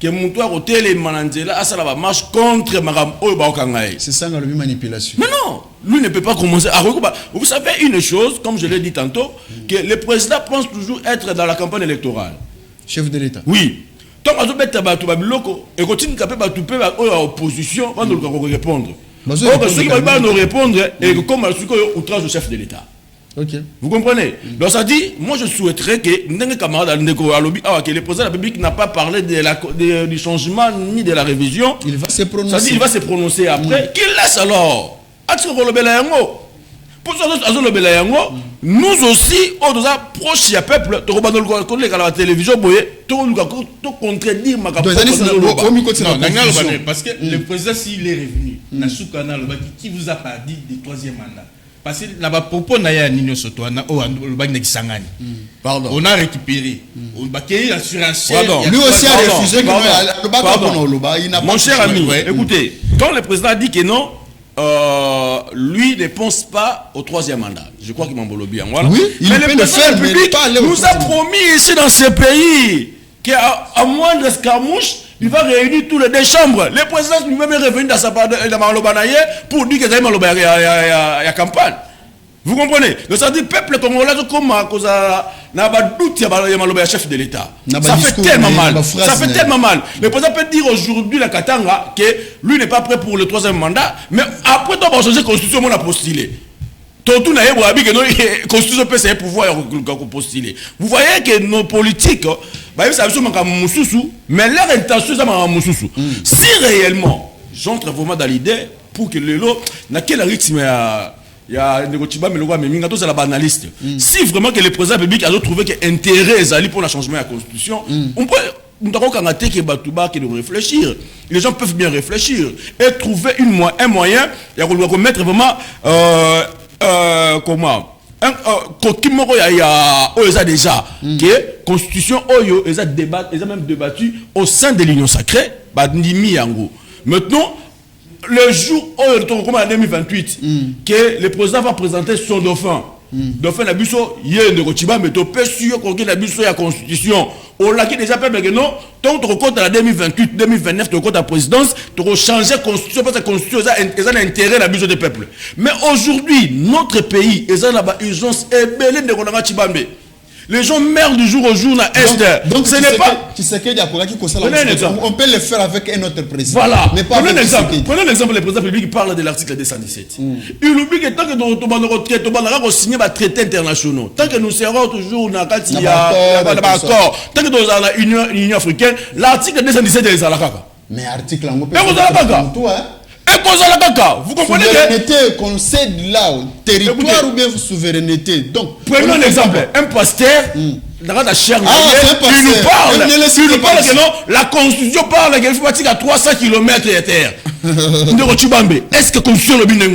Que Moutouar Hotel et Manandela, ça va marche contre Maram Obaokangaï. C'est ça la manipulation. Mais non, lui ne peut pas commencer à recouper. Vous savez une chose, comme je l'ai dit tantôt, que le président pense toujours être dans la campagne électorale. Chef de l'État. Oui. Tant que vous et continue à faire l'opposition, on doit répondre. Ceux qui vont nous répondre, et comme outrage au chef de l'État. Okay. Vous comprenez? Donc ça dit, moi je souhaiterais que les camarades que le président de la République n'a pas parlé du changement ni de la révision. Il va se prononcer. Ça dit, il va se prononcer après. Qu'il laisse alors. Nous aussi, on nous approche du peuple, à la télévision, on contredire ma parce que le président, s'il est revenu, qui vous a pas dit du troisième mandat? Parce que là-bas, propos n'a Nino Soto, pardon. On a récupéré. On a créé l'assurance. Lui aussi a refusé. Mon cher ami, écoutez, quand le président a dit que non, lui ne pense pas au troisième mandat. Je crois qu'il m'en vole bien. Voilà. Oui, mais le président public nous a promis ici dans ce pays qu'à moindre escarmouche, il va réunir tous les deux chambres. Le président lui-même est revenu dans sa part de Malobanaye pour dire que c'est Malobanaye à campagne. Vous comprenez? Donc ça dit peuple congolais comme à cause n'a pas doute il y a Malobanaye chef de l'État. Ça fait tellement mal. Ça fait tellement mal. Le président peut dire aujourd'hui la Katanga que lui n'est pas prêt pour le troisième mandat, mais après on va changer la constitution, on a postulé. Tout n'a pas que la constitution peut se pouvoir postuler. Vous voyez que nos politiques, mais leur intention c'est si réellement j'entre vraiment dans l'idée pour que le lot n'a quel rythme il y a la banaliste. Si vraiment que le président public a trouvé que intérêt pour le changement de la constitution, on peut de réfléchir. Les gens peuvent bien réfléchir et trouver un moyen de mettre vraiment comment déjà que constitution oyo ils ont même débattu au sein de l'union sacrée maintenant le jour où en 2028 que le président va présenter son dauphin dauphin la biso yé de Kochiba mais to pe sûr qu'on la biso ya constitution on l'a qui déjà peuple que non tant que compte à 2028 2029 tu compte à présidence tu vas changer constitution parce que constitution ils ont intérêt la biso des peuples mais aujourd'hui notre pays ils ont la urgence et belé de konanga Chibambe. Les gens meurent du jour au jour dans l'Est. Donc ce n'est pas. On peut le faire avec un autre président. Voilà. Prenez un exemple. Le président public parle de l'article 217. Il oublie que tant que nous avons signé des traités internationaux, tant que nous serons toujours dans l'accord, tant que nous avons l'Union africaine, l'article 217 est à la caca. Mais article en vous comprenez souveraineté qu'on cède là, territoire ou bien souveraineté. Donc, prenons un exemple. Un pasteur, dans la chair, il nous parle que non, la constitution parle qu'il faut bâtir à 300 km de terre. Est-ce que la constitution est bien?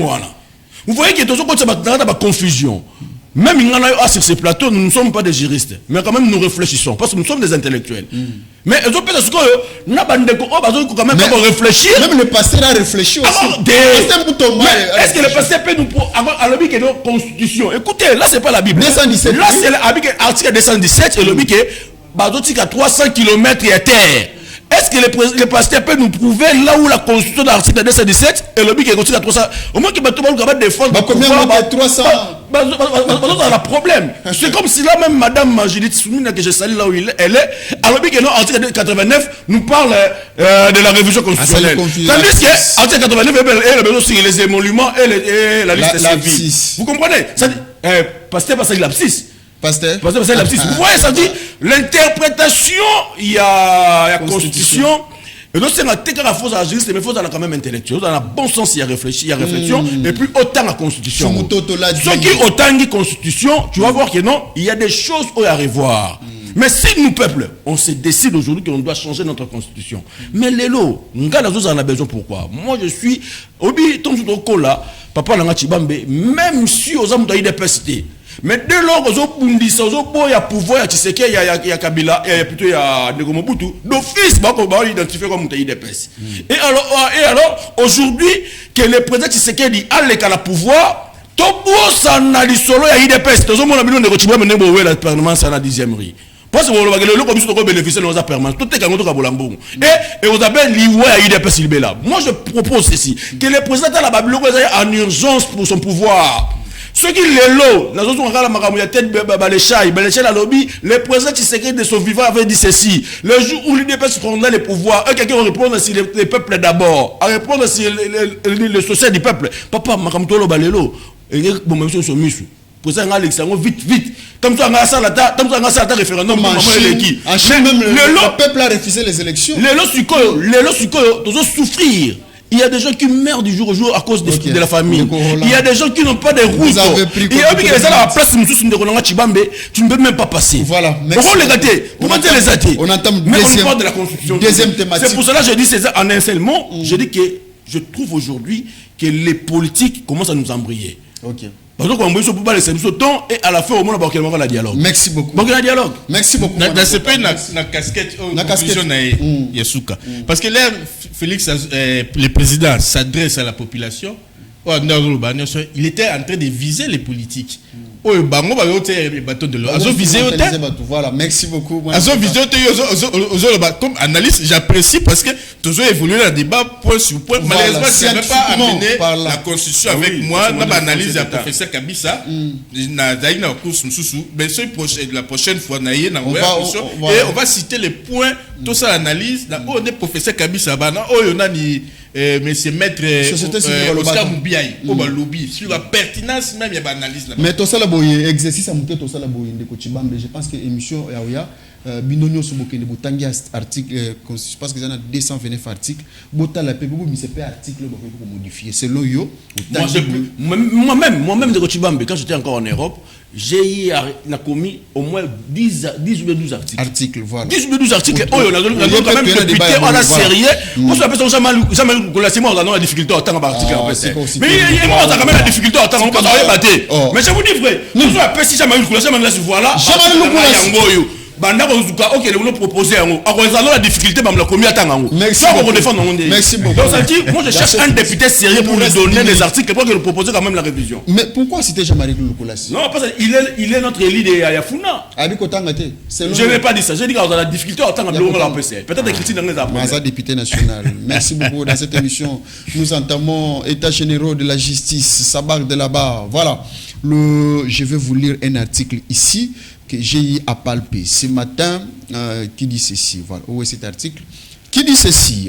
Vous voyez qu'il y a une confusion. Même sur ces plateaux, nous ne sommes pas des juristes, mais quand même nous réfléchissons, parce que nous sommes des intellectuels. Mais ils ont peut être quand même réfléchir. Même le pasteur a réfléchi aussi. Est-ce que le pasteur peut nous alors que nos constitution? Écoutez, là c'est pas la Bible. 217. Là c'est l'article 217 et le dit que à 300 km et terre. Est-ce que le pasteur peut nous prouver là où la constitution de l'article 217 et le but qui est constitué à 300? Au moins qu'il va défendre. Combien de 300? On a un problème. C'est comme si là même Madame Judith Soumina que je salue là où elle est, alors que non, article 89 nous parle de la révision constitutionnelle. Tandis que article 89 est le besoin sur les émoluments et la liste civile. Vous comprenez? Pasteur passe avec l'abscisse. Pasteur. Vous voyez, ça dit l'interprétation, il y a constitution. Et donc, c'est un la force à la juriste, mais il faut quand même intellectuel. Dans le bon sens, il y a réflexion. Et puis, autant la constitution. Ce qui autant la constitution, tu vas voir que non, il y a des choses à revoir. Mais si nous, peuple, on se décide aujourd'hui qu'on doit changer notre constitution, mais les lots, nous en a besoin pourquoi? Moi, je suis, Obi, Tom Soutokola, Papa Langa Chibambe, même si aux hommes d'IDPST, mais dès lors, aux autres, il y a pouvoir, il y a Kabila, il y a plutôt Negomobutu, d'office, on va identifier comme IDPS. Et alors, aujourd'hui, que le président Tshisekedi a le pouvoir, tout ça n'a pas solo ya IDPS. Tout le monde a besoin de continuer à mener la permanence à la 10e rue. Parce que vous avez le commission de bénéficier de la permanence. Tout est quand on a bolambou. Et vous avez l'IWA à IDPS il est là. Moi je propose ceci que le président de la Babylone en urgence pour son pouvoir. Ceux qui les lots, nous avons la maramouya tête baléchaï, la lobby, le président qui s'est de son vivant avait dit ceci. Le jour où l'IDPS prendra le pouvoir, quelqu'un va répondre si le peuple d'abord, à répondre si le social du peuple. Papa, makamtolo balelo. Et bon, même si on se mise, pour ça, on a l'examen vite. Comme ça, on a ça, référendum. En Chine, même le peuple a refusé les élections. Les lots, doivent souffrir. Il y a des gens qui meurent du jour au jour à cause de la famille. Il y a des gens qui n'ont pas de route. Il y a des gens à la place de Chibambe, tu ne peux même pas passer. Voilà. On entame de la construction. Deuxième thématique. C'est pour cela que je dis en un seul mot. Je dis que je trouve aujourd'hui que les politiques commencent à nous embrayer. Ok. Parce qu'on peut pas laisser le temps et à la fin au moins on va la dialogue. Merci beaucoup. Donc il y a dialogue. Merci beaucoup. Dans ce pays la casquette Yasuka. Parce que là Félix le président s'adresse à la population. Il était en train de viser les politiques. Voilà, merci beaucoup. Comme analyste, j'apprécie parce que toujours évolué dans le débat point sur point. Malheureusement, je n'avais pas amené la constitution avec moi. Dans l'analyse du professeur Kabissa, la prochaine fois, on va citer les points, tout ça analyse. On est professeur Kabissa, monsieur maître Oscar Moubiaï, lobby sur la pertinence même il y a analyse là. Mais tout ça là boye exercice à monter tout ça là boye ndeko Chibambe, je pense que émission ya binonyo soboke de botangi article je pense que ça a 229 articles bota la pe bobo mi c'est pas article pour modifier selon yo moi-même ndeko Chibambe quand j'étais encore en Europe j'ai commis au moins 10 ou 12 articles. Voilà. 10 ou 12 articles. Oh, on a quand même député, on a sérieux. On s'appelle ça jamais c'est moi on a la difficulté à attendre article en fait. Mais il on a quand même la difficulté à attendre on peut pas battre. Mais je vous dis frère, nous on appelle si jamais voilà. Jamais banda kozuka ok le proposer yango akozala la difficulté ba la commis atango ça on défendre on dit merci beaucoup. Donc ça dit moi je cherche un député sérieux pour lui donner des articles pour que le proposer quand même la révision. Mais pourquoi citer Jean-Marie Lukolasi? Non parce qu'il est notre élu de Yafuna. Abi kotangate. Je n'ai pas dit ça, j'ai dit qu'on a la difficulté à attendre le la PC. Peut-être des critiques dans les apports. Maza député national. Merci beaucoup dans cette émission. Nous entamons état généraux de la justice, Sabar de là-bas. Voilà. Je vais vous lire un article ici que j'ai à palper ce matin qui dit ceci. Voilà, où est cet article qui dit ceci.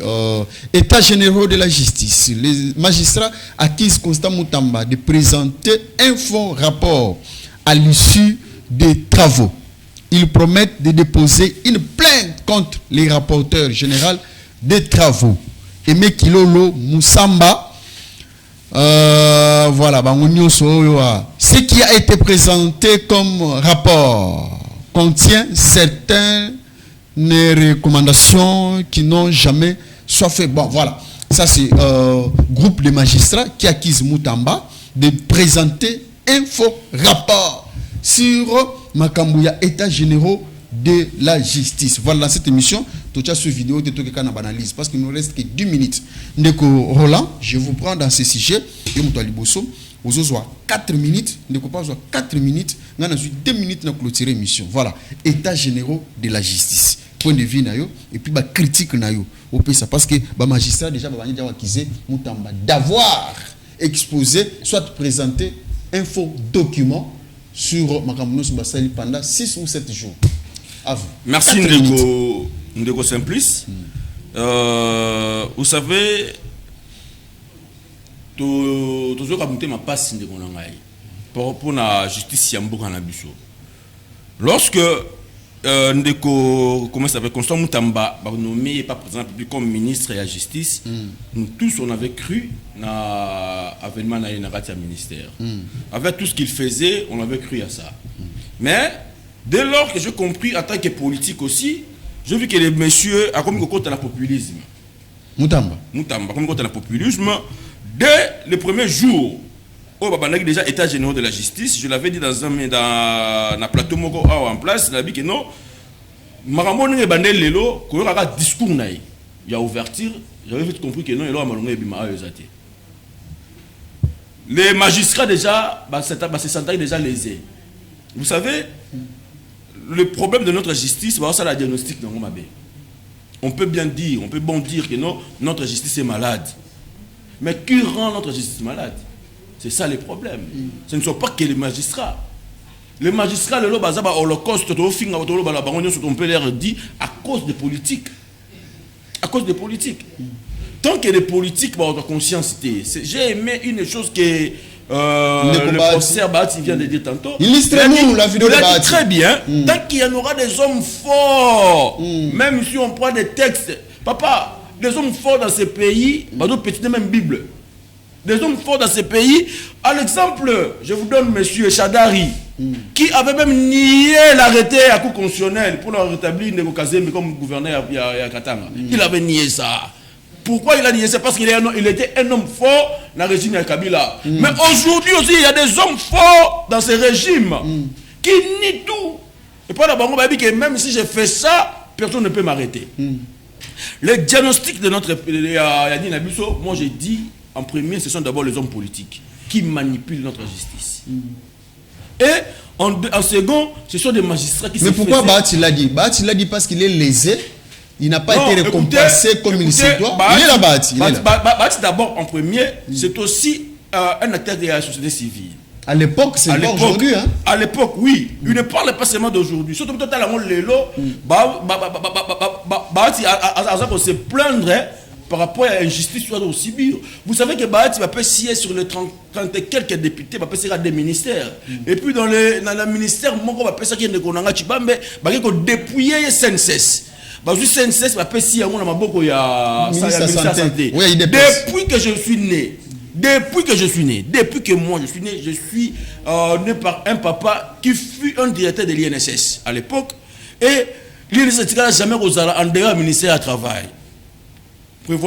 État généraux de la justice. Les magistrats accusent Constant Moutamba de présenter un faux rapport à l'issue des travaux. Ils promettent de déposer une plainte contre les rapporteurs généraux des travaux. Aimé Kilolo Moussamba. Voilà, ce qui a été présenté comme rapport contient certaines recommandations qui n'ont jamais soit fait. Bon, voilà, ça c'est groupe de magistrats qui accuse Moutamba de présenter un faux rapport sur Makambouya, état généraux de la justice. Voilà, dans cette émission, tout ça sur vidéo, de tout cas en analyse, parce qu'il ne nous reste que 2 minutes. Ndeko Roland, je vous prends dans ce sujet, et vous avez 4 minutes, Ndeko pas 4 minutes, nous avons 2 minutes pour clôturer l'émission. Voilà, état généraux de la justice. Point de vue, et puis critique, parce que les magistrats déjà accusé Moutamba d'avoir exposé, soit présenté un faux document sur Makamounos Bassali pendant 6 ou 7 jours. Merci Ndeko Simplice. Vous savez, tout ce que ma passe pour la justice Yamboka Nabiso. Lorsque Ndeko, comment ça s'appelle, Constant Moutamba, nommé par président public comme ministre de la justice, nous tous on avait cru à l'avènement de la ministère. Avec tout ce qu'il faisait, on avait cru à ça. Mais Dès lors que j'ai compris en tant que politique aussi, j'ai vu que les messieurs a comme contre le populisme. Moutamba, comme contre le populisme, dès le premier jour, au Babandaki déjà état général de la justice, je l'avais dit dans un plateau moko en place, il a dit que non, Maramon et Bandel Lelo, quand il y a un discours, il y a ouverture, j'avais vite compris que non, il y a un les magistrats déjà, se sentaient déjà lésés. Vous savez, le problème de notre justice, c'est la diagnostic dans Mabé. On peut bien dire, on peut bon dire que non, notre justice est malade. Mais qui rend notre justice malade? C'est ça le problème. Ce ne sont pas que les magistrats. Les magistrats, le holocauste, on peut leur dire à cause des politiques. À cause des politiques. Tant que les politiques ont conscience, j'ai aimé une chose que le professeur Bahati vient de dire tantôt. Il a dit très bien. Tant qu'il y en aura des hommes forts, même si on prend des textes, papa, des hommes forts dans ces pays, petite même Bible. Des hommes forts dans ces pays. À l'exemple, je vous donne monsieur Chadari, qui avait même nié l'arrêté à coup constitutionnel pour le rétablir Ndeko Kazembe comme gouverneur à Katanga. Il avait nié ça. Pourquoi il a nié ça? Parce qu'il était un homme fort dans le régime de Kabila. Mais aujourd'hui aussi, il y a des hommes forts dans ce régime qui nient tout. Et pas la banque, que même si je fais ça, personne ne peut m'arrêter. Le diagnostic de notre Yadine Abisso, moi j'ai dit, en premier, ce sont d'abord les hommes politiques qui manipulent notre justice. Et en second, ce sont des magistrats qui... Mais pourquoi Bahati l'a dit? Bahati l'a dit parce qu'il est lésé. Il n'a pas été récompensé comme il se doit. Il est là, Bahati. Bahati d'abord, en premier, c'est aussi un acteur de la société civile. À l'époque, c'est pas aujourd'hui. Hein? À l'époque, oui. Il ne parle pas seulement d'aujourd'hui. Surtout quand on Bahati a se plaindre par rapport à l'injustice au Sibir. Vous savez que Bahati va passer sur les 30 et quelques députés, va passer à des ministères. Et puis dans le ministère, on va passer à des Konanga Chibambe, va dépouiller SNCS. SNCS va passer à la santé. Depuis que je suis né, depuis que moi je suis né, je suis né par un papa qui fut un directeur de l'INSS à l'époque. Et l'INSS n'a jamais osé en dehors du ministère du Travail. Tout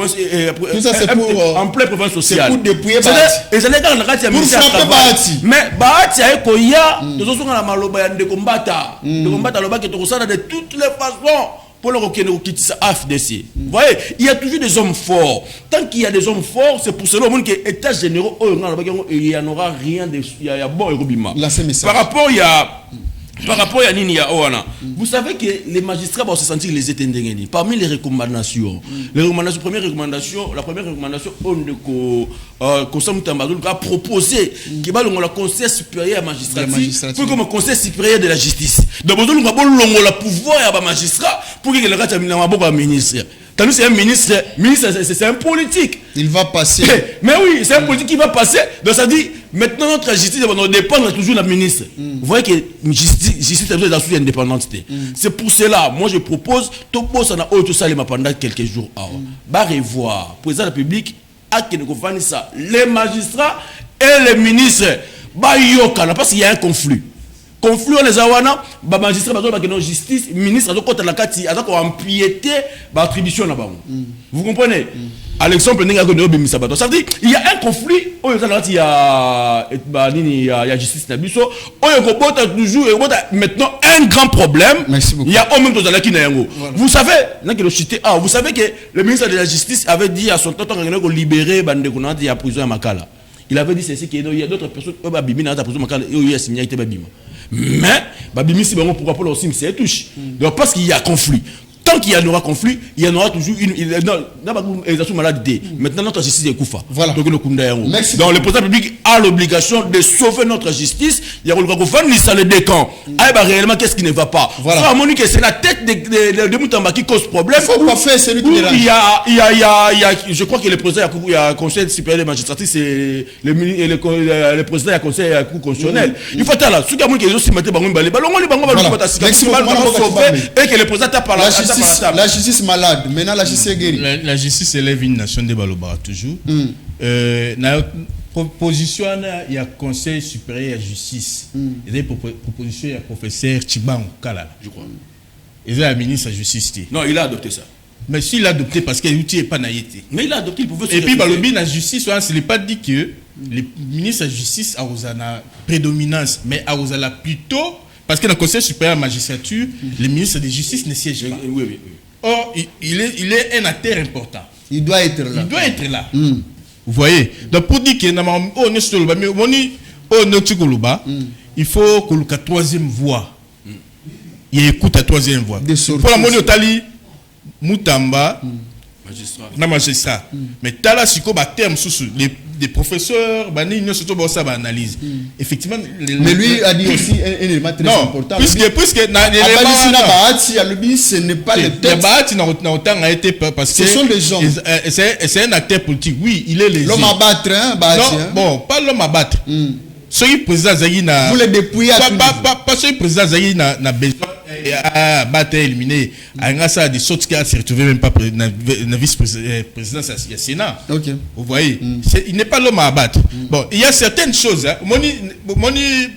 ça c'est pour en plein prévention sociale. C'est pour dépouiller Bahati. Pour frapper Bahati. Mais Bahati a ekoya, nous sommes dans la maloba de combattre. De combattre le bac et tout ça de toutes les façons pour le reconnaître ça AFDC. Vous voyez, il y a toujours des hommes forts. Tant qu'il y a des hommes forts, c'est pour cela que l'état général il n'y en aura rien de il y a bon Robima. Par rapport à Nini Oana, vous savez que les magistrats vont se sentir les étendus. Parmi les recommandations, la première recommandation, a proposé qu'il va le conseil supérieur à magistrature pour comme conseil supérieur de la justice. Donc, vous avez le pouvoir à magistrat pour qu'il ait un ministre. Tandis que c'est un ministre, c'est un politique. Il va passer. Mais oui, c'est un politique qui va passer. Donc ça dit, maintenant notre justice va dépendre toujours de la ministre. Vous voyez que la justice est dans indépendante. C'est pour cela, moi je propose, tout ça n'a autre ça pendant quelques jours. Va revoir, président de la République, les magistrats et les ministres, parce qu'il y a un conflit. Conflit les awana, magistrat justice, ministre contre la carte, a empiété l'attribution là-bas. Vous comprenez? À l'exemple, ça veut dire il y a un conflit, il y a justice nabiso, toujours maintenant un grand problème. Il y a au même temps qui n'a. Vous savez, vous savez que le ministre de la Justice avait dit à son temps qu'on libérer Bandekonati à prison à Makala. Il avait dit ceci qu'il y a d'autres personnes qui ont bimé dans la prison Makala et il y a signé Babima. Mais Babimi si bon pourquoi pas aussi c'est touche. Donc parce qu'il y a conflit. Tant qu'il y aura conflit, il y en aura toujours une maladie. Maintenant notre justice est koufa. Voilà. Donc le président public a l'obligation de sauver notre justice. Il y a le décamp. Réellement qu'est-ce qui ne va pas? Voilà. C'est la tête de Moutamba qui cause problème. Il faut pas faire celui qui il y a je crois que le président il y a conseil supérieur de magistrature, c'est le président il y a conseil constitutionnel. Il faut là, ceux qui ont aussi mettre bango balé ballon les bango et que le président tape par la justice malade. Maintenant la justice est guérie. La justice élève une nation de Baloba toujours. proposition il y a conseil supérieur de justice il y a proposition il y a professeur Chibango Kalala je crois il y a ministre de la justice non il a adopté ça mais s'il a adopté parce qu'il n'est pas naïté mais il a adopté il pouvait et puis le bin la justice ce n'est pas dit que le ministre de la justice a une prédominance mais a plutôt parce que dans le conseil supérieur de la magistrature le ministre de la justice ne siège pas oui. Or il est un acteur important il doit être là vous voyez donc pour dire que il faut que la troisième voix il écoute la troisième voix pour la monnaie otali Moutamba magistrat mais tala siko ba terme sous des professeurs bani nous surtout ça ba analyse effectivement mais lui a dit aussi un élément très important puisque ce n'est pas le texte a été parce que ce sont des gens c'est un acteur politique oui il est lésé l'homme à battre bon pas l'homme à battre celui président Zaghi na vous le dépouillez pas celui président Zaghi na besoin à battre éliminé à ça des sortes qui a se retrouvé même pas na vice-présidence du Sénat. OK. Vous voyez, il n'est pas l'homme à abattre. Bon, il y a certaines choses moni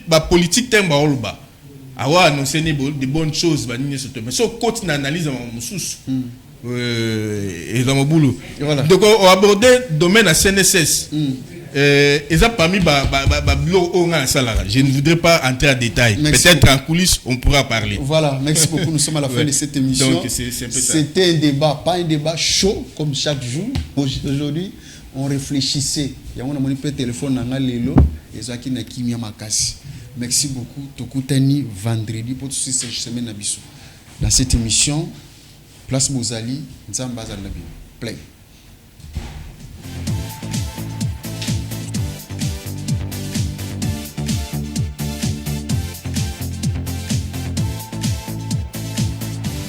ba politique temba oluba. Awa annoncer des bonnes choses ba nini surtout mais so côté analyse en sous et dans mon boulot. Donc on aborder domaine à CNSS. Et ça parmi je ne voudrais pas entrer en détail. Peut-être en coulisses, on pourra parler. Voilà, merci beaucoup. Nous sommes à la fin de cette émission. Donc, c'était un débat, pas un débat chaud comme chaque jour. Aujourd'hui, on réfléchissait. Il y a un téléphone dans l'élo et ça qui n'a kimia makasi. Merci beaucoup. Tokutani vendredi pour toute cette semaine à Bissou. Dans cette émission, Place Bozali, Nzamba Zalabi. Play.